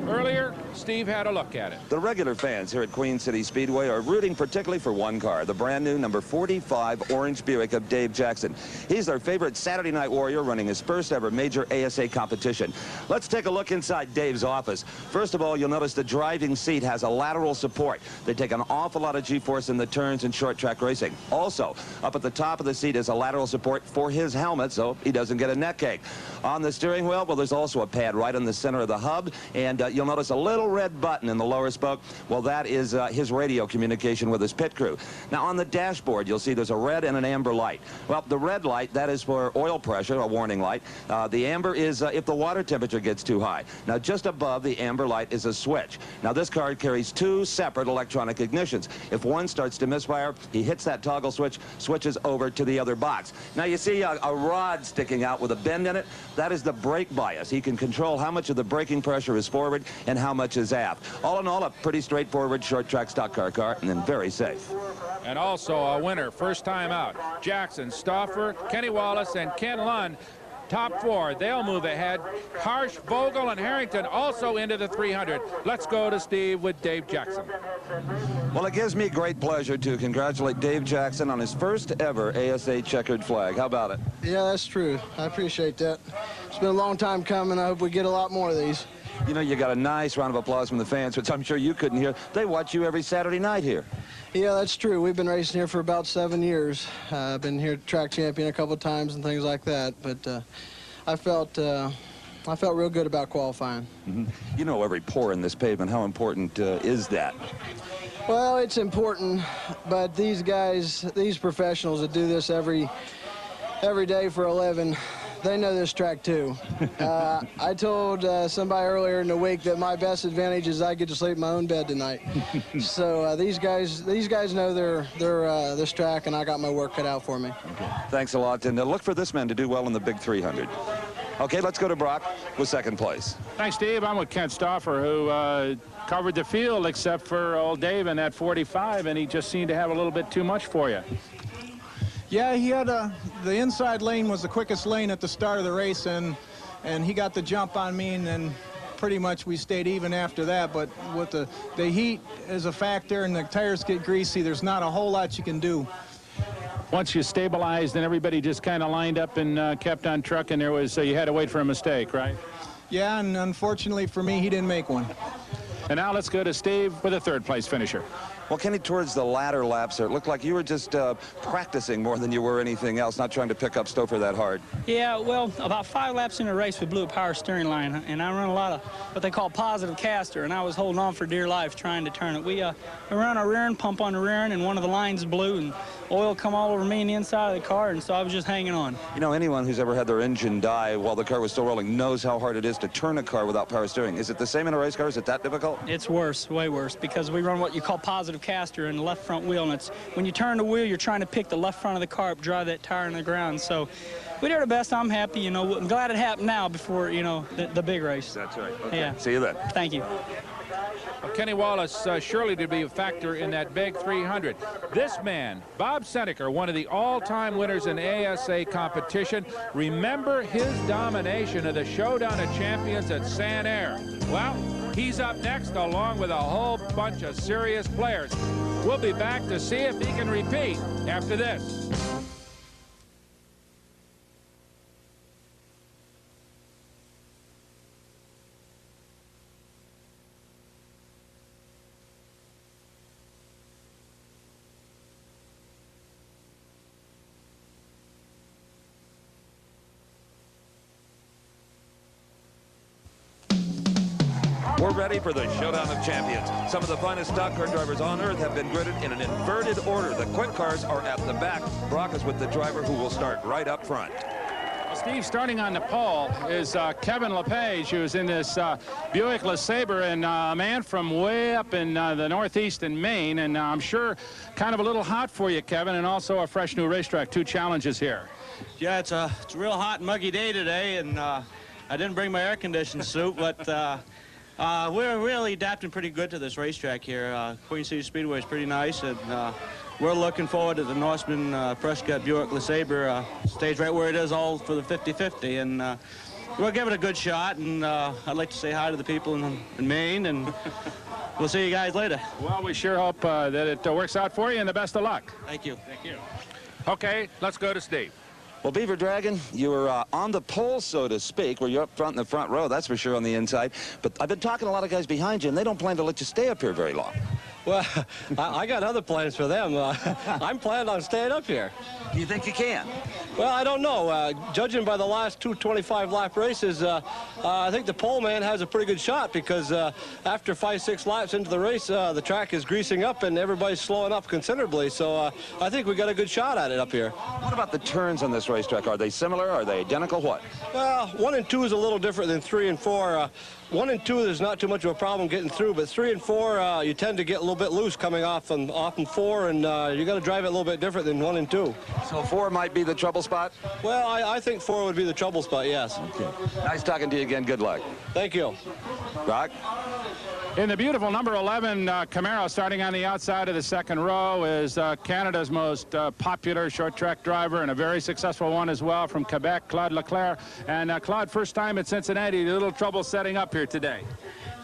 Earlier, Steve had a look at it. The regular fans here at Queen City Speedway are rooting particularly for one car, the brand new number 45 Orange Buick of Dave Jackson. He's their favorite Saturday night warrior running his first ever major ASA competition. Let's take a look inside Dave's office. First of all, you'll notice the driving seat has a lateral support. They take an awful lot of G-force in the turns in short track racing. Also, up at the top of the seat is a lateral support for his helmet so he doesn't get a neck ache. On the steering wheel, well, there's also a pad right in the center of the hub, and you'll notice a little red button in the lower spoke. Well, that is his radio communication with his pit crew. Now, on the dashboard, you'll see there's a red and an amber light. Well, the red light, that is for oil pressure, a warning light. The amber is if the water temperature gets too high. Now, just above the amber light is a switch. Now, this car carries two separate electronic ignitions. If one starts to misfire, he hits that toggle switch, switches over to the other box. Now, you see a rod sticking out with a bend in it. That is the brake bias. He can control how much of the braking pressure is forward and how much is aft. All in all, a pretty straightforward short track stock car and then very safe. And also a winner, first time out. Jackson, Stauffer, Kenny Wallace, and Ken Lund. Top four, they'll move ahead. Harsh, Vogel, and Harrington also into the 300. Let's go to Steve with Dave Jackson. Well, it gives me great pleasure to congratulate Dave Jackson on his first ever ASA checkered flag. How about it? Yeah, that's true. I appreciate that. It's been a long time coming. I hope we get a lot more of these. You know, you got a nice round of applause from the fans, which I'm sure you couldn't hear. They watch you every Saturday night here. Yeah, that's true. We've been racing here for about 7 years. I've been here track champion a couple of times and things like that, but I felt real good about qualifying. Mm-hmm. You know every pore in this pavement. How important is that? Well, it's important, but these guys, these professionals that do this every day for a living, they know this track too. I told somebody earlier in the week that my best advantage is I get to sleep in my own bed tonight. So these guys know this track, and I got my work cut out for me. Okay. Thanks a lot, and look for this man to do well in the big 300. Okay, let's go to Brock with second place. Thanks, Steve. I'm with Kent Stauffer, who covered the field except for old Dave in that 45, and he just seemed to have a little bit too much for you. Yeah, he had the inside lane was the quickest lane at the start of the race, and he got the jump on me, and then pretty much we stayed even after that. But with the heat is a factor and the tires get greasy, there's not a whole lot you can do. Once you stabilized and everybody just kind of lined up and kept on trucking, there was you had to wait for a mistake, right? Yeah, and unfortunately for me, he didn't make one. And now let's go to Steve with a third place finisher. Well, Kenny, towards the latter laps there, it looked like you were just practicing more than you were anything else, not trying to pick up Stauffer that hard. Yeah, well, about 5 laps in the race, we blew a power steering line, and I run a lot of what they call positive caster, and I was holding on for dear life trying to turn it. We ran our rear end, pump on the rear end, and one of the lines blew, and oil come all over me and the inside of the car, and so I was just hanging on. You know, anyone who's ever had their engine die while the car was still rolling knows how hard it is to turn a car without power steering. Is it the same in a race car? Is it that difficult? It's worse, way worse, because we run what you call positive caster in the left front wheel, and it's when you turn the wheel, you're trying to pick the left front of the car up, drive that tire in the ground. So we did our best. I'm happy. You know, I'm glad it happened now before, you know, the big race. That's right. Okay. Yeah. See you then. Thank you. Kenny Wallace surely to be a factor in that big 300. This man, Bob Seneker, one of the all-time winners in ASA competition. Remember his domination of the Showdown of Champions at San Air. Well, he's up next along with a whole bunch of serious players. We'll be back to see if he can repeat after this. We're ready for the Showdown of Champions. Some of the finest stock car drivers on earth have been gridded in an inverted order. The quick cars are at the back. Brock is with the driver who will start right up front. Steve, starting on the pole is Kevin LePage, who's in this Buick LeSabre, and a man from way up in the Northeast in Maine, and I'm sure kind of a little hot for you, Kevin, and also a fresh new racetrack. 2 challenges here. Yeah, it's a real hot and muggy day today, and I didn't bring my air-conditioned suit, but we're really adapting pretty good to this racetrack here. Queen City Speedway is pretty nice, and we're looking forward to the Norseman Prescott Buick LeSabre stage right where it is all for the 50-50. And we'll give it a good shot, and I'd like to say hi to the people in Maine, and we'll see you guys later. Well, we sure hope that it works out for you, and the best of luck. Thank you. Thank you. Okay, let's go to Steve. Well, Beaver Dragon, you were on the pole, so to speak, where you're up front in the front row, that's for sure, on the inside. But I've been talking to a lot of guys behind you, and they don't plan to let you stay up here very long. Well, I got other plans for them. I'm planning on staying up here. Do you think you can? Well, I don't know. Judging by the last two 25-lap races, I think the pole man has a pretty good shot because after 5-6 laps into the race, the track is greasing up and everybody's slowing up considerably. So I think we got a good shot at it up here. What about the turns on this racetrack? Are they similar? Are they identical? What? Well, 1 and 2 is a little different than 3 and 4. 1 and 2, there's not too much of a problem getting through, but 3 and 4, you tend to get a little bit loose coming off in 4, and you got to drive it a little bit different than 1 and 2. So 4 might be the trouble spot? Well, I think 4 would be the trouble spot, yes. Okay. Nice talking to you again. Good luck. Thank you. Rock? In the beautiful number 11 Camaro, starting on the outside of the second row, is Canada's most popular short track driver and a very successful one as well from Quebec, Claude Leclerc. And Claude, first time at Cincinnati, a little trouble setting up here today.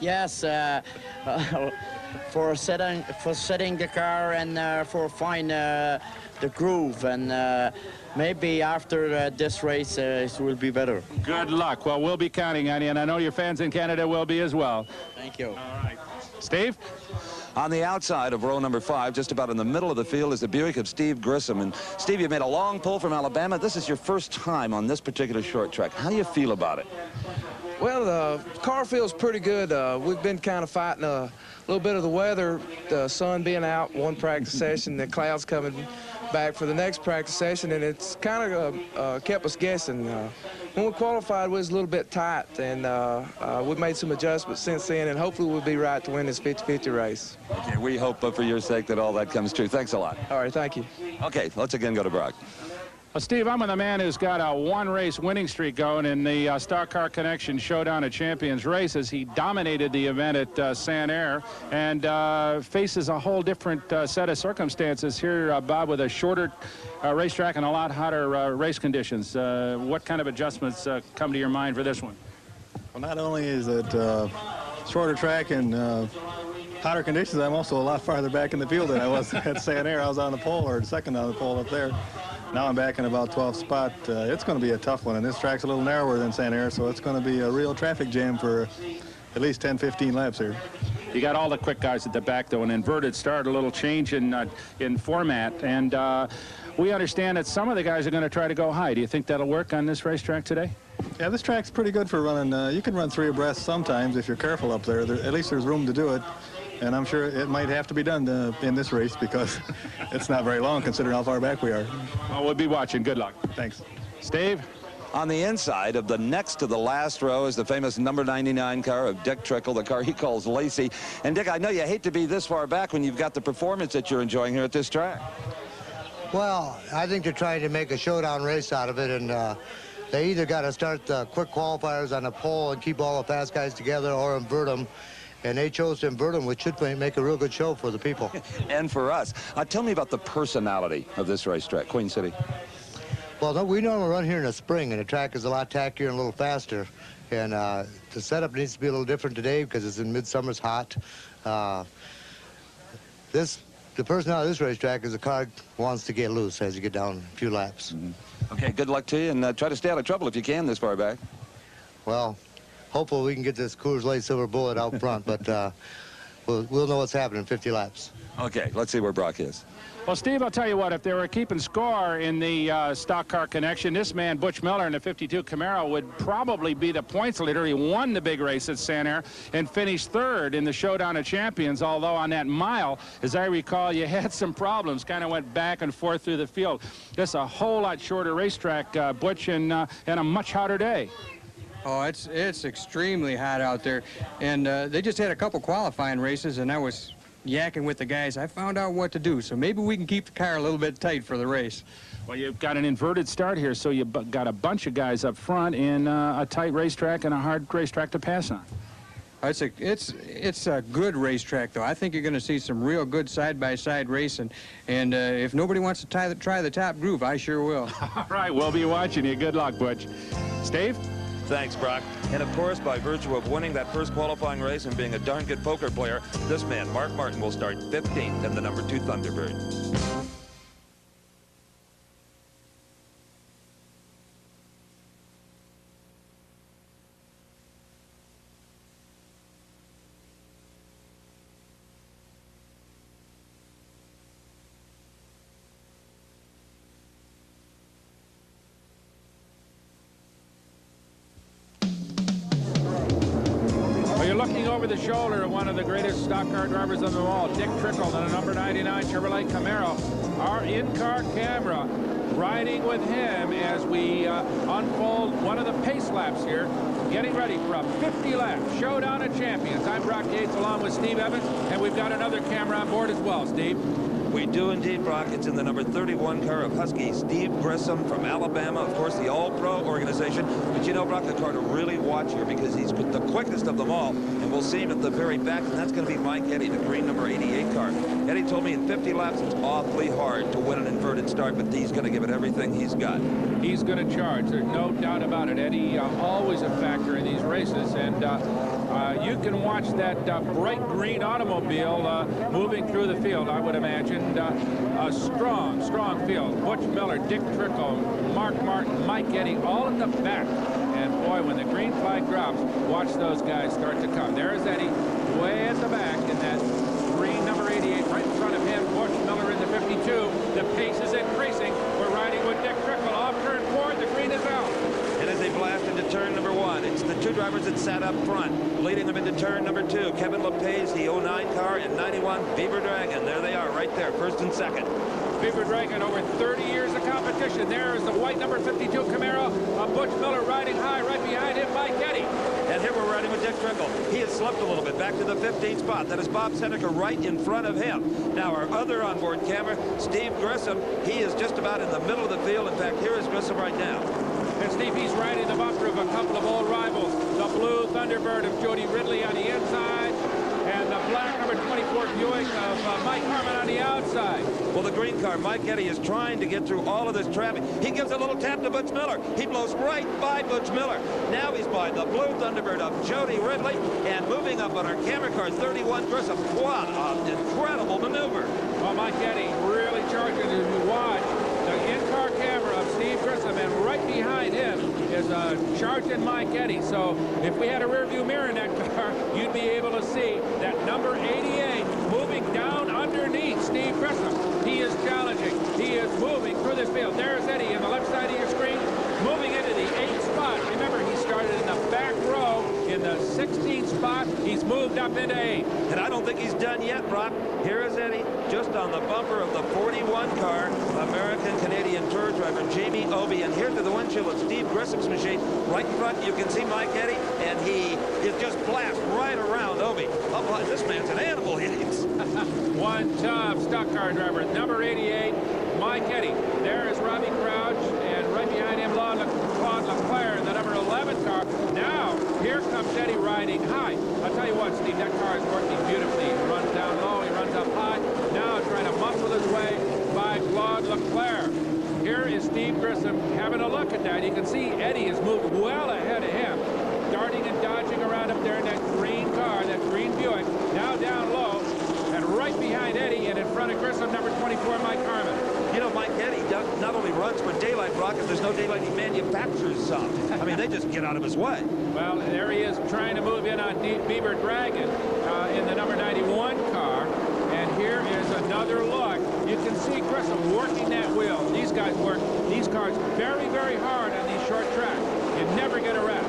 Yes, for setting the car and for find the groove, and maybe after this race it will be better. Good luck. Well, we'll be counting on you, and I know your fans in Canada will be as well. Thank you. All right. Steve? On the outside of row number 5, just about in the middle of the field, is the Buick of Steve Grissom. And Steve, you've made a long pull from Alabama. This is your first time on this particular short track. How do you feel about it? Well, the car feels pretty good. We've been kind of fighting a little bit of the weather, the sun being out one practice session, the clouds coming back for the next practice session, and it's kind of kept us guessing. When we qualified, we was a little bit tight, and we've made some adjustments since then, and hopefully we'll be right to win this 50-50 race. Okay, we hope for your sake that all that comes true. Thanks a lot. All right, thank you. Okay, let's again go to Brock. Well, Steve, I'm with a man who's got a 1-race winning streak going in the Stock Car Connection Showdown of Champions races. He dominated the event at San Air and faces a whole different set of circumstances here, Bob, with a shorter racetrack and a lot hotter race conditions. What kind of adjustments come to your mind for this one? Well, not only is it shorter track and hotter conditions, I'm also a lot farther back in the field than I was at San Air. I was on the pole, or second on the pole up there. Now I'm back in about 12th spot. It's going to be a tough one, and this track's a little narrower than San Air, so it's going to be a real traffic jam for at least 10, 15 laps here. You got all the quick guys at the back, though, an inverted start, a little change in format, and we understand that some of the guys are going to try to go high. Do you think that'll work on this racetrack today? Yeah, this track's pretty good for running. You can run 3 abreast sometimes if you're careful up there. At least there's room to do it. And I'm sure it might have to be done in this race because it's not very long considering how far back we are. Well, we'll be watching. Good luck. Thanks. Steve? On the inside of the next to the last row is the famous number 99 car of Dick Trickle, the car he calls Lacey. And Dick, I know you hate to be this far back when you've got the performance that you're enjoying here at this track. Well, I think they're trying to make a showdown race out of it, and they either got to start the quick qualifiers on the pole and keep all the fast guys together or invert them. And they chose to invert them, which should make a real good show for the people. And for us. Tell me about the personality of this racetrack, Queen City. Well, no, we normally run here in the spring, and the track is a lot tackier and a little faster. And the setup needs to be a little different today because it's in midsummer's hot. The personality of this racetrack is the car wants to get loose as you get down a few laps. Mm-hmm. Okay, good luck to you, and try to stay out of trouble if you can this far back. Well, hopefully we can get this Coors Light Silver Bullet out front, but we'll know what's happening in 50 laps. Okay, let's see where Brock is. Well, Steve, I'll tell you what, if they were keeping score in the Stock Car Connection, this man, Butch Miller, in the 52 Camaro would probably be the points leader. He won the big race at San Air and finished third in the Showdown of Champions, although on that mile, as I recall, you had some problems, kind of went back and forth through the field. Just a whole lot shorter racetrack, Butch, and a much hotter day. Oh, it's extremely hot out there, and they just had a couple qualifying races, and I was yakking with the guys. I found out what to do, so maybe we can keep the car a little bit tight for the race. Well, you've got an inverted start here, so you've got a bunch of guys up front in a tight racetrack and a hard racetrack to pass on. It's a good racetrack, though. I think you're going to see some real good side-by-side racing, and if nobody wants to try the top groove, I sure will. All right, we'll be watching you. Good luck, Butch. Steve? Thanks, Brock. And of course, by virtue of winning that first qualifying race and being a darn good poker player, this man, Mark Martin, will start 15th in the number 2 Thunderbird. Looking over the shoulder of one of the greatest stock car drivers of them all, Dick Trickle, in a number 99 Chevrolet Camaro. Our in-car camera riding with him as we unfold one of the pace laps here, getting ready for a 50-lap Showdown of Champions. I'm Brock Yates along with Steve Evans, and we've got another camera on board as well, Steve. We do indeed, Brock. It's in the number 31 car of Husky, Steve Grissom from Alabama, of course, the All-Pro organization. But you know, Brock, the car to really watch here because he's the quickest of them all, and we'll see him at the very back, and that's going to be Mike Eddy, the green number 88 car. Eddy told me in 50 laps it's awfully hard to win an inverted start, but he's going to give it everything he's got. He's going to charge. There's no doubt about it. Eddy always a factor in these races, and you can watch that bright green automobile moving through the field, I would imagine. A strong, strong field. Butch Miller, Dick Trickle, Mark Martin, Mike Eddy, all at the back. And boy, when the green flag drops, watch those guys start to come. There's Eddy way at the back in that green number 88. Right in front of him, Butch Miller in the 52. The pace is increasing. We're riding with Dick Trickle. Off turn 4, the green is out. And as they blast into turn number 1, it's the 2 drivers that sat up front, leading them into turn number 2. Kevin LePage, the 09 car, and 91 Beaver Dragon. There they are, right there, first and second. Beaver Dragon, over 30 years of competition. There is the white number 52 Camaro. Butch Miller riding high, right behind him, Mike Eddy. And here we're riding with Dick Trickle. He has slipped a little bit back to the 15th spot. That is Bob Seneca right in front of him. Now our other onboard camera, Steve Grissom, he is just about in the middle of the field. In fact, here is Grissom right now. And Steve, he's riding the bumper of a couple of old rivals. The blue Thunderbird of Jody Ridley on the inside, and the black number 24 Buick of Mike Harmon on the outside. Well, the green car, Mike Eddy, is trying to get through all of this traffic. He gives a little tap to Butch Miller. He blows right by Butch Miller. Now he's by the blue Thunderbird of Jody Ridley, and moving up on our camera car, 31 Grissom. What an incredible maneuver. Well, Mike Eddy really charging as we watch the in-car camera of Steve Grissom, and right behind him is charging Mike Eddy. So if we had a rearview mirror in that car, you'd be able to see that number 88 moving down underneath Steve Grissom. He is challenging. He is moving through this field. There's Eddy on the left side of your screen, moving into the 8th spot. Remember, he started in the back row in the 16th spot. He's moved up into 8. And I don't think he's done yet, Brock. Here is Eddy, just on the bumper of the 41 car, American Canadian Tour driver Jamie Obey. And here to the windshield of Steve Grissom's machine, right in front, you can see Mike Eddy, and he is just blast right around Obey. Oh, this man's an animal, he is. One tough stock car driver, number 88, Mike Eddy. There is Robbie Crouch, and right behind him, Claude Leclerc in the number 11 car. Now, here comes Eddy riding high. I'll tell you what, Steve, that car is working beautifully. He runs down low, he runs up high. Now trying to muscle his way by Claude Leclerc. Here is Steve Grissom having a look at that. You can see Eddy has moved well ahead of him, darting and dodging around up there in that green car, that green Buick. Now down low, and right behind Eddy and in front of Grissom, number 24, Mike Harmon. You know, Mike Eddy not only runs for daylight, Brock, if there's no daylight, he manufactures some. I mean, they just get out of his way. Well, there he is trying to move in on Beaver Dragon in the number 91 car. And here is another look. You can see Grissom working that wheel. These guys work these cars very, very hard on these short tracks. You never get a rest.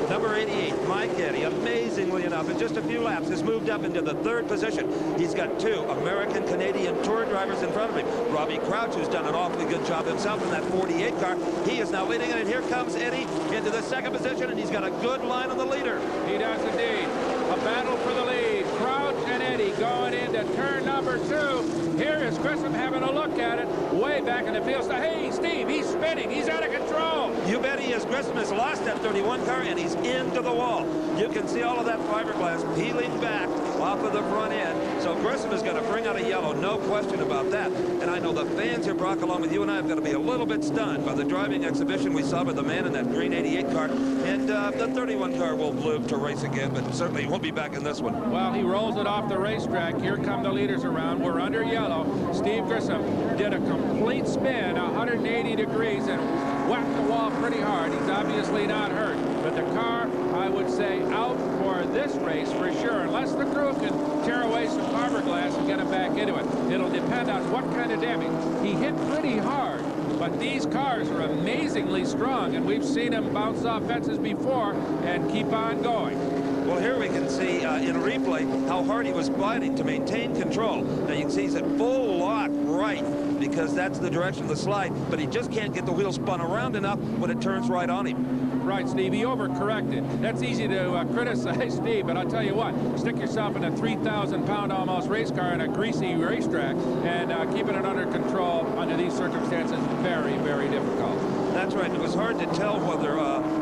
Number 88, Mike Eddy, amazingly enough, in just a few laps, has moved up into the 3rd position. He's got 2 American Canadian Tour drivers in front of him. Robbie Crouch, who's done an awfully good job himself in that 48 car. He is now leading it, and here comes Eddy into the 2nd position, and he's got a good line on the leader. He does indeed. A battle for the lead. Crouch and Eddy going into turn number 2. Here is Grissom having a look at it way back in the field. So, hey, Steve, he's spinning. He's out of control. You bet he is, Grissom has lost that 31 car, and he's into the wall. You can see all of that fiberglass peeling back off of the front end. So Grissom is going to bring out a yellow, no question about that. And I know the fans here, Brock, along with you and I, have got to be a little bit stunned by the driving exhibition we saw with the man in that green 88 car. And the 31 car will live to race again, but certainly won't be back in this one. Well, he rolls it off the racetrack. Here come the leaders around. We're under yellow. Steve Grissom did a complete spin, 180 degrees, and whacked the wall pretty hard. He's obviously not hurt. But the car, I would say, out for this race for sure, unless the crew can tear away some fiberglass and get him back into it. It'll depend on what kind of damage. He hit pretty hard, but these cars are amazingly strong, and we've seen him bounce off fences before and keep on going. Well, here we can see in replay how hard he was fighting to maintain control. Now you can see he's at full lock right, because that's the direction of the slide, but he just can't get the wheel spun around enough when it turns right on him. Right, Steve, he overcorrected. That's easy to criticize Steve, but I'll tell you what, stick yourself in a 3,000-pound almost race car in a greasy racetrack, and keeping it under control under these circumstances, very, very difficult. That's right. It was hard to tell whether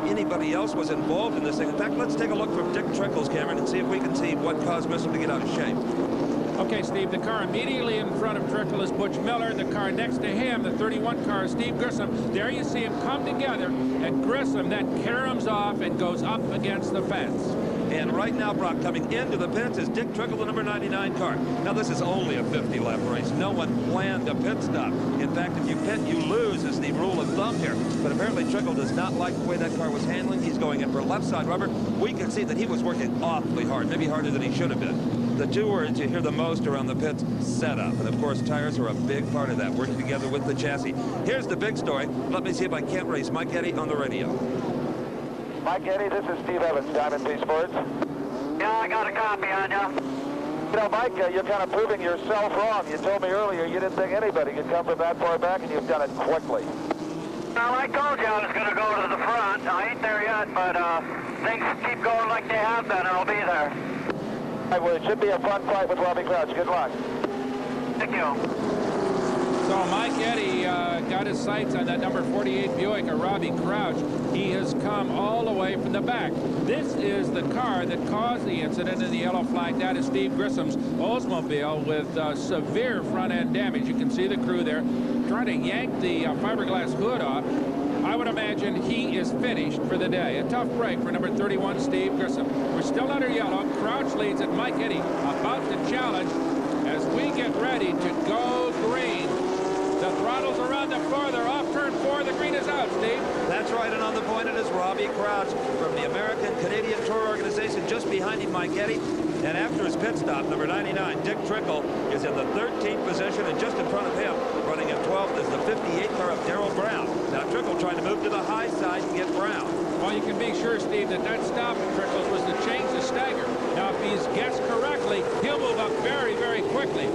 anybody else was involved in this thing. In fact, let's take a look from Dick Trickle's camera and see if we can see what caused Grissom to get out of shape. Okay, Steve, the car immediately in front of Trickle is Butch Miller. The car next to him, the 31 car, is Steve Grissom. There you see him come together, and Grissom then caroms off and goes up against the fence. And right now, Brock, coming into the pits is Dick Trickle, the number 99 car. Now, this is only a 50-lap race. No one planned a pit stop. In fact, if you pit, you lose is the rule of thumb here. But apparently, Trickle does not like the way that car was handling. He's going in for left side rubber. We can see that he was working awfully hard, maybe harder than he should have been. The two words you hear the most around the pits, setup. And, of course, tires are a big part of that, working together with the chassis. Here's the big story. Let me see if I can't race Mike Eddy on the radio. Mike Eddy, this is Steve Evans, Diamond P Sports. Yeah, I got a copy on you. You know, Mike, you're kind of proving yourself wrong. You told me earlier you didn't think anybody could come from that far back, and you've done it quickly. Well, I told you I was going to go to the front. I ain't there yet, but things keep going like they have been, and I'll be there. Well, it should be a fun fight with Robbie Crouch. Good luck. Thank you. So Mike Eddy got his sights on that number 48 Buick of Robbie Crouch. He has come all the way from the back. This is the car that caused the incident in the yellow flag. That is Steve Grissom's Oldsmobile with severe front-end damage. You can see the crew there trying to yank the fiberglass hood off. I would imagine he is finished for the day. A tough break for number 31, Steve Grissom. We're still under yellow. Crouch leads at Mike Eddy, about to challenge as we get ready to go green. The throttle's around the floor. They're off turn 4. The green is out, Steve. That's right, and on the point it is Robbie Crouch from the American Canadian Tour Organization. Just behind him, Mike Eddy. And after his pit stop, number 99, Dick Trickle, is in the 13th position, and just in front of him, running at 12th, is the 58 car of Darrell Brown. Now Trickle trying to move to the high side and get Brown. Well, you can be sure, Steve, that stop of Trickle's was to change the stagger. Now, if he's guessed correctly, he'll move up very, very quickly.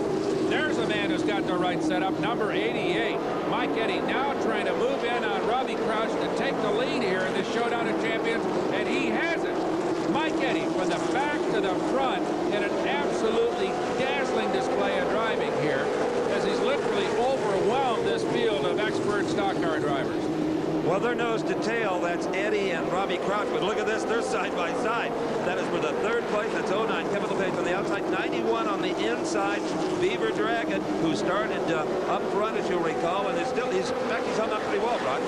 There's a man who's got the right setup, number 88. Mike Eddy now trying to move in on Robbie Crouch to take the lead here in this Showdown of Champions, and he has it. Mike Eddy from the back to the front in an absolutely dazzling display of driving here as he's literally overwhelmed this field of expert stock car drivers. Well, they're nose to tail. That's Eddy and Robbie Crouch. But look at this. They're side by side. That is for the third place. That's 09 Kevin LePage on the outside. 91 on the inside. Beaver Dragon, who started up front, as you'll recall. And he's hung up pretty well, Brock.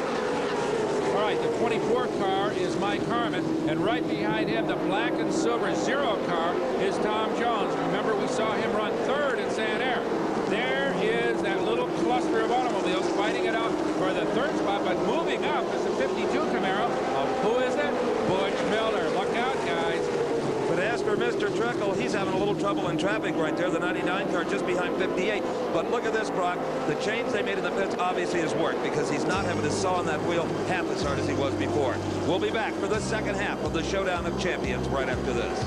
All right, the 24 car is Mike Harmon, and right behind him, the black and silver 0 car is Tom Jones. Remember, we saw him run third in Santa Air. There is that little cluster of automobiles fighting it out for the third spot, but moving up is the 52 Camaro. Who is it? Butch Miller. Look out, guys. But as for Mr. Trickle, he's having a little trouble in traffic right there, the 99 car just behind 58. But look at this, Brock. The change they made in the pits obviously has worked because he's not having to saw on that wheel half as hard as he was before. We'll be back for the second half of the Showdown of Champions right after this.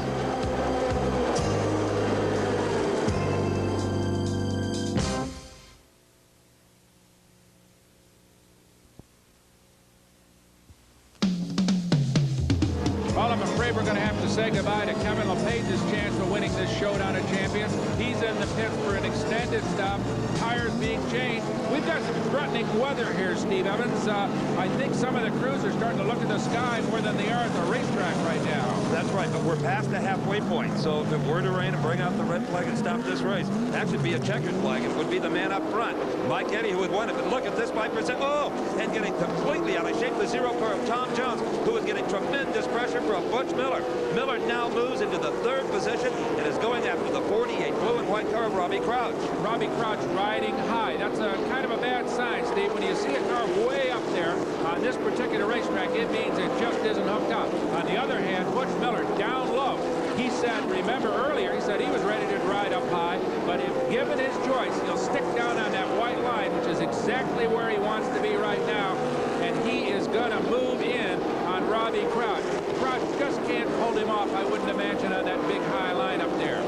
I'm afraid we're going to have to say goodbye to Kevin LePage's chance for winning this Showdown of Champions. He's in the pit for an extended stop. Tires being changed. We've got some threatening weather here, Steve Evans. I think some of the crews are starting to look at the sky more than they are at the racetrack right now. That's right, but we're past the halfway point. So if it were to rain and bring out the red flag and stop this race, that should be a checkered flag. It would be the man up front, Mike Eddy, who would win it. But look at this by percent. Oh, and getting completely out of shape, the 0 car of Tom Jones, who is getting tremendous pressure from Butch Miller. Miller now moves into the 3rd position and is going after the 48 blue and white car of Robbie Crouch. Robbie Crouch riding high. That's a kind of a bad sign, Steve. When you see a car way up there on this particular racetrack, it means it just isn't hooked up. On the other hand, Butch Miller down low. He said, remember earlier, he said he was ready to ride up high, but if given his choice, he'll stick down on that white line, which is exactly where he wants to be right now, and he is going to move in on Robbie Crouch. Crouch just can't hold him off, I wouldn't imagine, on that big high line up there.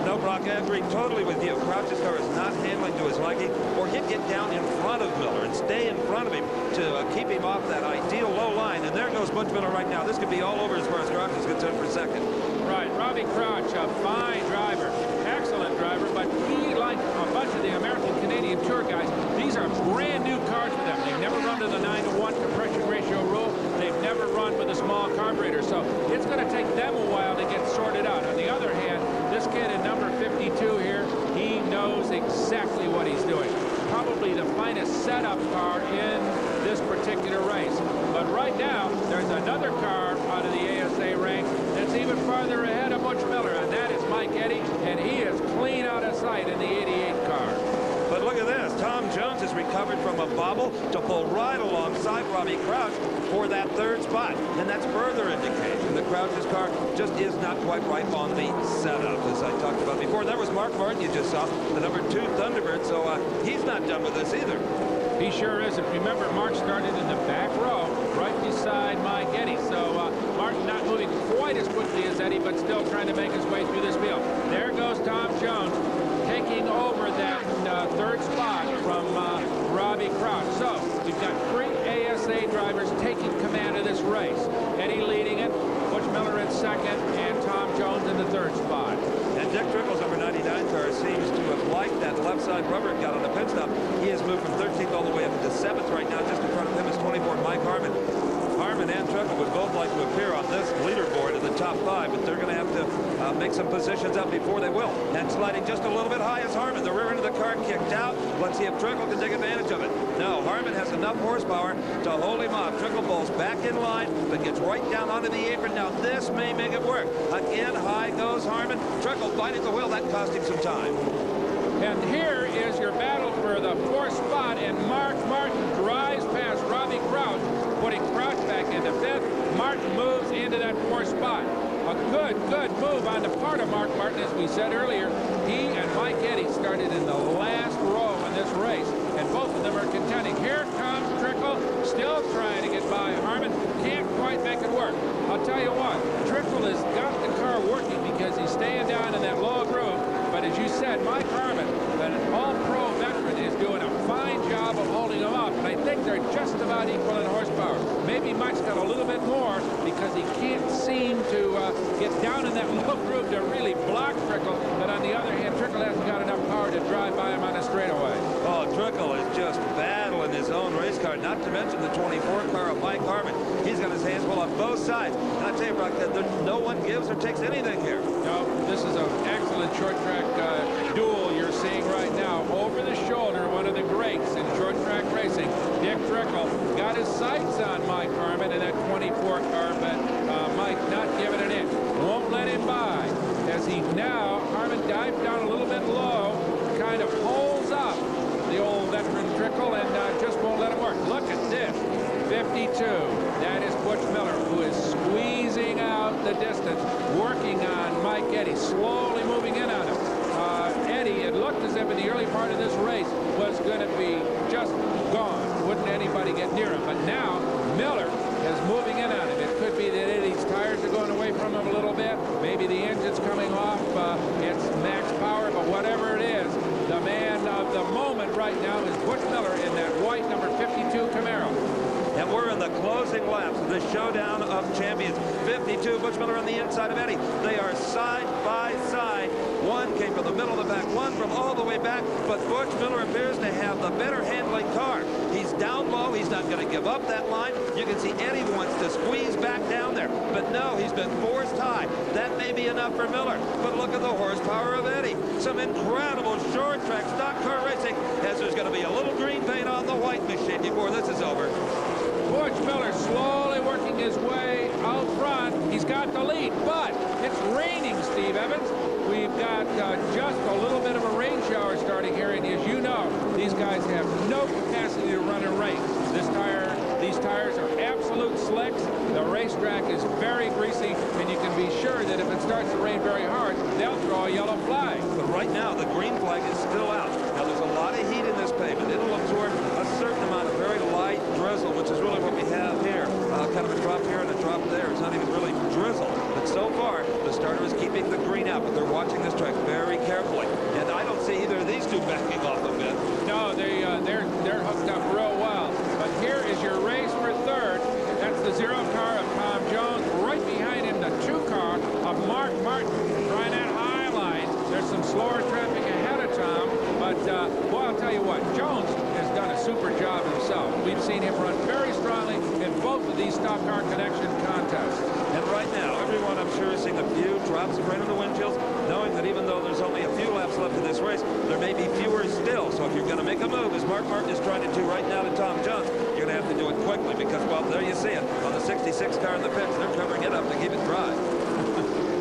No, Brock, I agree totally with you. Crouch's car is not handling to his liking, or he'd get down in front of Miller and stay in front of him to keep him off that ideal low line. And there goes Butch Miller right now. This could be all over as far as Crouch is concerned for second. Right, Robbie Crouch, a fine driver, excellent driver, but he, like a bunch of the American-Canadian Tour guys, these are brand new cars for them. They've never run to the 9-to-1 compression ratio rule. They've never run with a small carburetor, so it's going to take them a while to get sorted out. On the other hand, this kid in number 52 here, he knows exactly what he's doing. Probably the finest setup car in this particular race. But right now, there's another car out of the ASA rank that's even farther ahead of Butch Miller, and that is Mike Eddy, and he is clean out of sight in the 88 car. But look at this. Tom Jones has recovered from a bobble to pull right alongside Robbie Crouch for that 3rd spot. And that's further indication that Crouch's car just is not quite right on the setup, as I talked about before. That was Mark Martin you just saw, the number 2 Thunderbird, so he's not done with this either. He sure isn't. Remember, Mark started in the back row, right beside Mike Eddy. So Martin not moving quite as quickly as Eddy, but still trying to make his way through this field. There goes Tom Jones, taking over that 3rd spot from Robbie Crouch. So we've got 3 ASA drivers taking command of this race. Eddy leading it, Butch Miller in 2nd, and Tom Jones in the 3rd spot. And Dick Trickle's number 99 car seems to have liked that left side rubber it got on the pit stop. He has moved from 13th all the way up to 7th right now. Just in front of him is 24 Mike Harmon. Harmon and Trickle would both like to appear on this leaderboard in the top 5, but they're going to have to make some positions up before they will. And sliding just a little bit high is Harmon. The rear end of the car kicked out. Let's see if Trickle can take advantage of it. No, Harmon has enough horsepower to hold him off. Trickle bowls back in line, but gets right down onto the apron. Now this may make it work. Again, high goes Harmon. Trickle biting the wheel. That cost him some time. And here is your battle for the 4th spot, and Mark Martin drives past Robbie Crouch, putting Crouch back into 5th. Martin moves into that 4th spot. A good move on the part of Mark Martin, as we said earlier. He and Mike Eddy started in the last row in this race, and both of them are contending. Here comes Trickle, still trying to get by Harmon. Can't quite make it work. I'll tell you what, Trickle has got the car working because he's staying down in that low groove. But as you said, Mike Harmon, an all-pro veteran, is doing a fine job of holding him up. And I think they're just about equal in horsepower. Maybe Mike's got a little bit more because he can't seem to get down in that low groove to really block Trickle. But on the other hand, Trickle hasn't got enough power to drive by him on a straightaway. Oh, Trickle is just battling his own race car, not to mention the 24 car of Mike Harmon. He's got his hands full on both sides. And I tell you, Brock, no one gives or takes anything here. No, this is an excellent short track duel you're seeing right now. Over the shoulder, one of the greats in short track racing, Dick Trickle, got his sights on Mike Harmon in that 24 car, but Mike not giving an inch. Won't let him by. As he now, Harmon dives down a little bit low, kind of holds up the old veteran Trickle, and just won't let him work. Look at this. 52. That is Butch Miller, who is squeezing out the distance, working on Mike Eddy, slowly moving in on him. Eddy, it looked as if in the early part of this race was going to be just gone. Wouldn't anybody get near him. But now, Miller is moving in on him. It could be that Eddy's tires are going away from him a little bit. Maybe the engine's coming off. It's max power, but whatever it is, the man of the moment right now is Butch Miller in that white number 52 Camaro. And we're in the the closing laps of the Showdown of Champions. 52, Butch Miller on the inside of Eddie. They are side by side. One came from the middle of the pack, one from all the way back, but Butch Miller appears to have the better handling car. He's down low. He's not going to give up that line. You can see Eddie wants to squeeze back down there, but no, he's been forced high. That may be enough for Miller, but look at the horsepower of Eddie. Some incredible short track stock car racing, as there's going to be a little green paint on the white machine before this is over. Butch Miller slowly working his way out front. He's got the lead, but it's raining, Steve Evans. We've got just a little bit of a rain shower starting here, and as you know, these guys have no capacity to run a race. These tires are absolute slicks. The racetrack is very greasy, and you can be sure that if it starts to rain very hard, they'll throw a yellow flag. But right now, the green flag is still out. Now, there's a lot of heat in this pavement. It'll absorb a certain amount of very light drizzle, which is really what we have here. Kind of a drop here and a drop there. It's not even really drizzle. But so far, the starter is keeping the green out, but they're watching this track very carefully. And I don't see either of these two backing off a bit. No, they're hooked up real well. But here is your race for third. That's the 0 car of Tom Jones. Right behind him, the 2 car of Mark Martin. Trying that high line. There's some slower traffic ahead of Tom. But, well, I'll tell you what, Jones has done a super job himself. We've seen him run very strongly in both of these stock car connection contests. And right now, everyone, I'm sure, is seeing a few drops of rain on the windshields, knowing that even though there's only a few laps left in this race, there may be fewer still. So if you're going to make a move, as Mark Martin is trying to do right now to Tom Jones, you're going to have to do it quickly because, well, there you see it. On the 66 car in the pits, they're covering it up to keep it dry.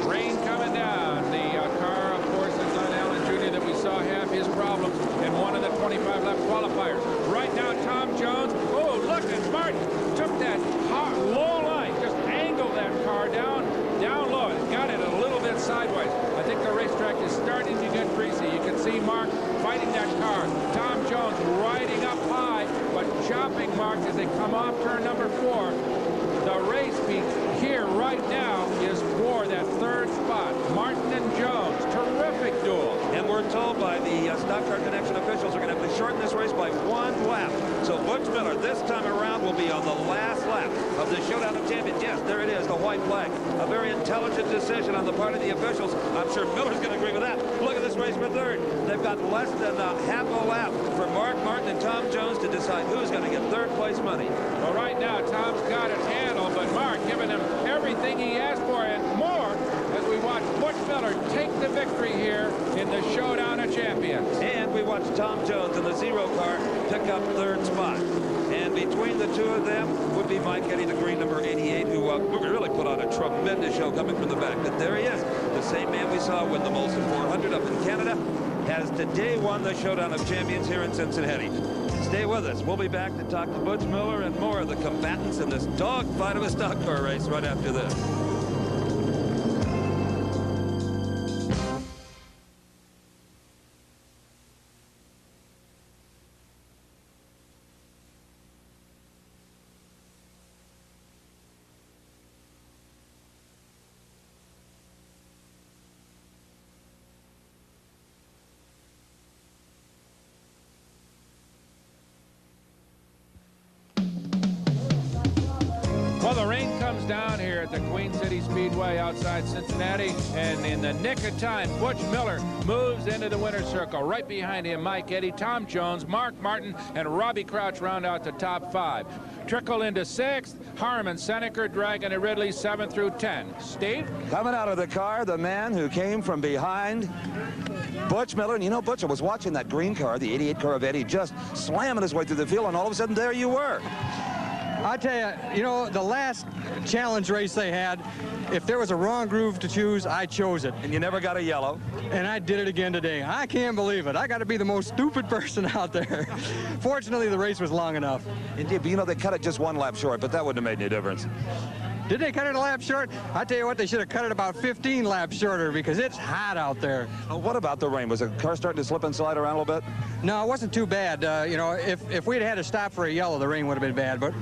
Rain coming down. The car, of course, is Don Allen Jr. that we saw have his problems in one of the 25 lap qualifiers. Right now, Tom Jones, oh, look at Martin, took that low line, just angled that car down low, and got it a little bit sideways. I think the racetrack is starting to get greasy. You can see Mark fighting that car. Tom Jones riding up high, but chopping Mark as they come off turn number 4. The race here right now is for that third spot. Martin and Jones, terrific duel. And we're told by the Stock Car Connection officials are going to have to shorten this race by 1 lap. So Butch Miller this time around will be on the last lap of the Showdown of Champions. Yes, there it is, the white flag. A very intelligent decision on the part of the officials. I'm sure Miller's going to agree with that. Look at this race for third. They've got less than half a lap for Mark Martin and Tom Jones to decide who's going to get third place money. Well, right now, Tom's got it handled, but Mark giving him everything he asked for and more as we watch Butch Miller take the victory here in the Showdown of Champions. And we watch Tom Jones in the 0 car pick up third spot. And between the two of them would be Mike Eddy, the green number 88, who really put on a tremendous show coming from the back. But there he is, the same man we saw win the Molson 400 up in Canada, has today won the Showdown of Champions here in Cincinnati. Stay with us. We'll be back to talk to Butch Miller and more of the combatants in this dogfight of a stock car race right after this. Well, the rain comes down here at the Queen City Speedway outside Cincinnati, and in the nick of time, Butch Miller moves into the winner's circle. Right behind him, Mike Eddy, Tom Jones, Mark Martin, and Robbie Crouch round out the top 5. Trickle into 6th, Harmon, Seneca, Dragon, and Ridley 7 through 10. Steve? Coming out of the car, the man who came from behind, Butch Miller. And you know, Butch, I was watching that green car, the 88 car of Eddie, just slamming his way through the field, and all of a sudden, there you were. I tell you, the last challenge race they had, if there was a wrong groove to choose, I chose it. And you never got a yellow. And I did it again today. I can't believe it. I got to be the most stupid person out there. Fortunately, the race was long enough. Indeed, but they cut it just 1 lap short, but that wouldn't have made any difference. Did they cut it a lap short? I tell you what, they should have cut it about 15 laps shorter because it's hot out there. What about the rain? Was the car starting to slip and slide around a little bit? No, it wasn't too bad. If we'd had to stop for a yellow, the rain would have been bad. But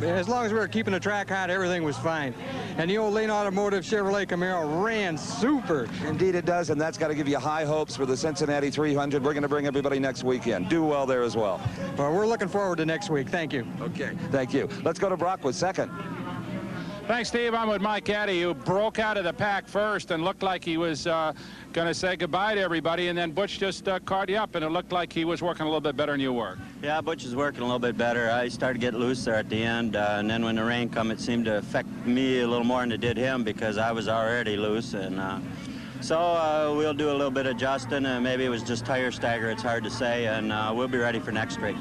as long as we were keeping the track hot, everything was fine. and the old Lane Automotive Chevrolet Camaro ran super. Indeed it does, and that's got to give you high hopes for the Cincinnati 300. We're going to bring everybody next weekend. Do well there as well. Well, we're looking forward to next week. Thank you. Okay, thank you. Let's go to Brock with second. Thanks, Steve. I'm with Mike Addy, who broke out of the pack first and looked like he was going to say goodbye to everybody, and then Butch just caught you up, and it looked like he was working a little bit better than you were. Yeah, Butch is working a little bit better. I started to get loose there at the end, and then when the rain come, it seemed to affect me a little more than it did him because I was already loose, and so we'll do a little bit of adjusting, and maybe it was just tire stagger. It's hard to say, and we'll be ready for next week.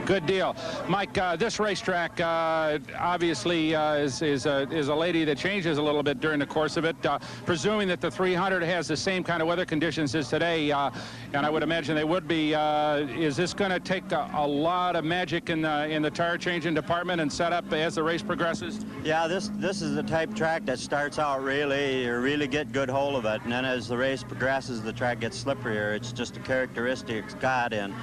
Good deal. Mike, this racetrack obviously is a lady that changes a little bit during the course of it. Presuming that the 300 has the same kind of weather conditions as today, and I would imagine they would be, is this going to take a lot of magic in the tire changing department and setup as the race progresses? Yeah, this is the type track that starts out you really get good hold of it, and then as the race progresses, the track gets slipperier. It's just a characteristic it's got, and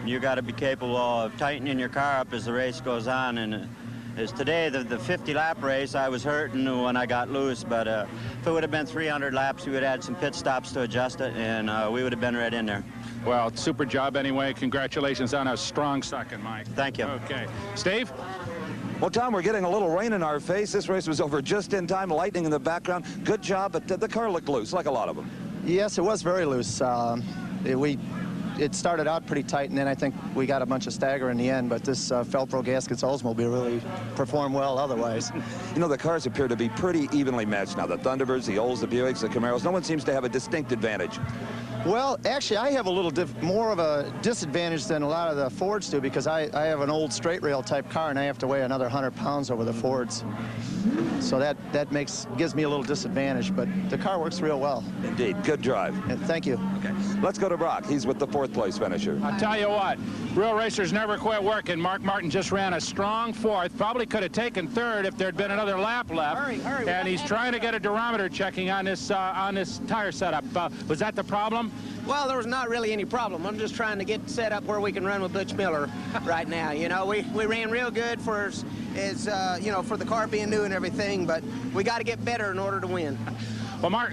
you got to be capable of tightening your car up as the race goes on. And as today, the 50-lap race, I was hurting when I got loose, but if it would have been 300 laps, we would have had some pit stops to adjust it, and we would have been right in there. Well, super job anyway. Congratulations on a strong second, Mike. Thank you. Okay. Steve? Well, Tom, we're getting a little rain in our face. This race was over just in time, lightning in the background. Good job, but the car looked loose, like a lot of them. Yes, it was very loose. It started out pretty tight, and then I think we got a bunch of stagger in the end, but this Felpro Gaskets Oldsmobile really performed well otherwise. You know, the cars appear to be pretty evenly matched now. The Thunderbirds, the Olds, the Buicks, the Camaros. No one seems to have a distinct advantage. Well, actually, I have a little more of a disadvantage than a lot of the Fords do because I have an old straight rail type car, and I have to weigh another 100 pounds over the Fords. So that gives me a little disadvantage, but the car works real well. Indeed. Good drive. Yeah, thank you. Okay. Let's go to Brock. He's with the fourth place finisher. I'll tell you what, real racers never quit working. Mark Martin just ran a strong fourth. Probably could have taken third if there'd been another lap left. Hurry, and he's trying to get a durometer checking on this tire setup. Was that the problem? Well, there was not really any problem. I'm just trying to get set up where we can run with Butch Miller right now. You know, we ran real good for you know, for the car being new and everything, but we got to get better in order to win. Well, Mark,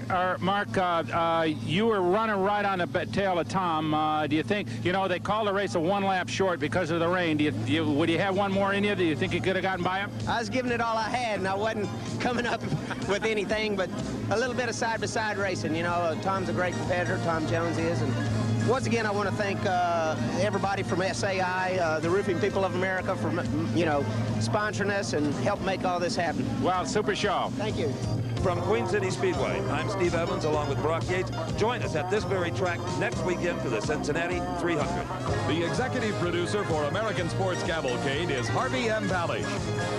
you were running right on the tail of Tom. Do you think, you know, they called the race a one lap short because of the rain. Would you have one more in you? Do you think you could have gotten by him? I was giving it all I had, and I wasn't coming up with anything but a little bit of side-by-side racing. You know, Tom's a great competitor. Tom Jones is. And once again, I want to thank everybody from SAI, the Roofing People of America, for, you know, sponsoring us and helping make all this happen. Well, super show. Thank you. From Queen City Speedway, I'm Steve Evans along with Brock Yates. Join us at this very track next weekend for the Cincinnati 300. The executive producer for American Sports Cavalcade is Harvey M. Palish.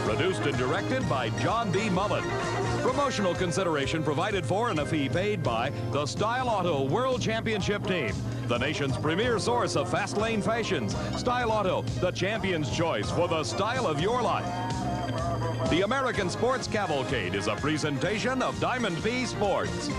Produced and directed by John B. Mullen. Promotional consideration provided for and a fee paid by the Style Auto World Championship Team, the nation's premier source of fast lane fashions. Style Auto, the champion's choice for the style of your life. The American Sports Cavalcade is a presentation of Diamond P Sports.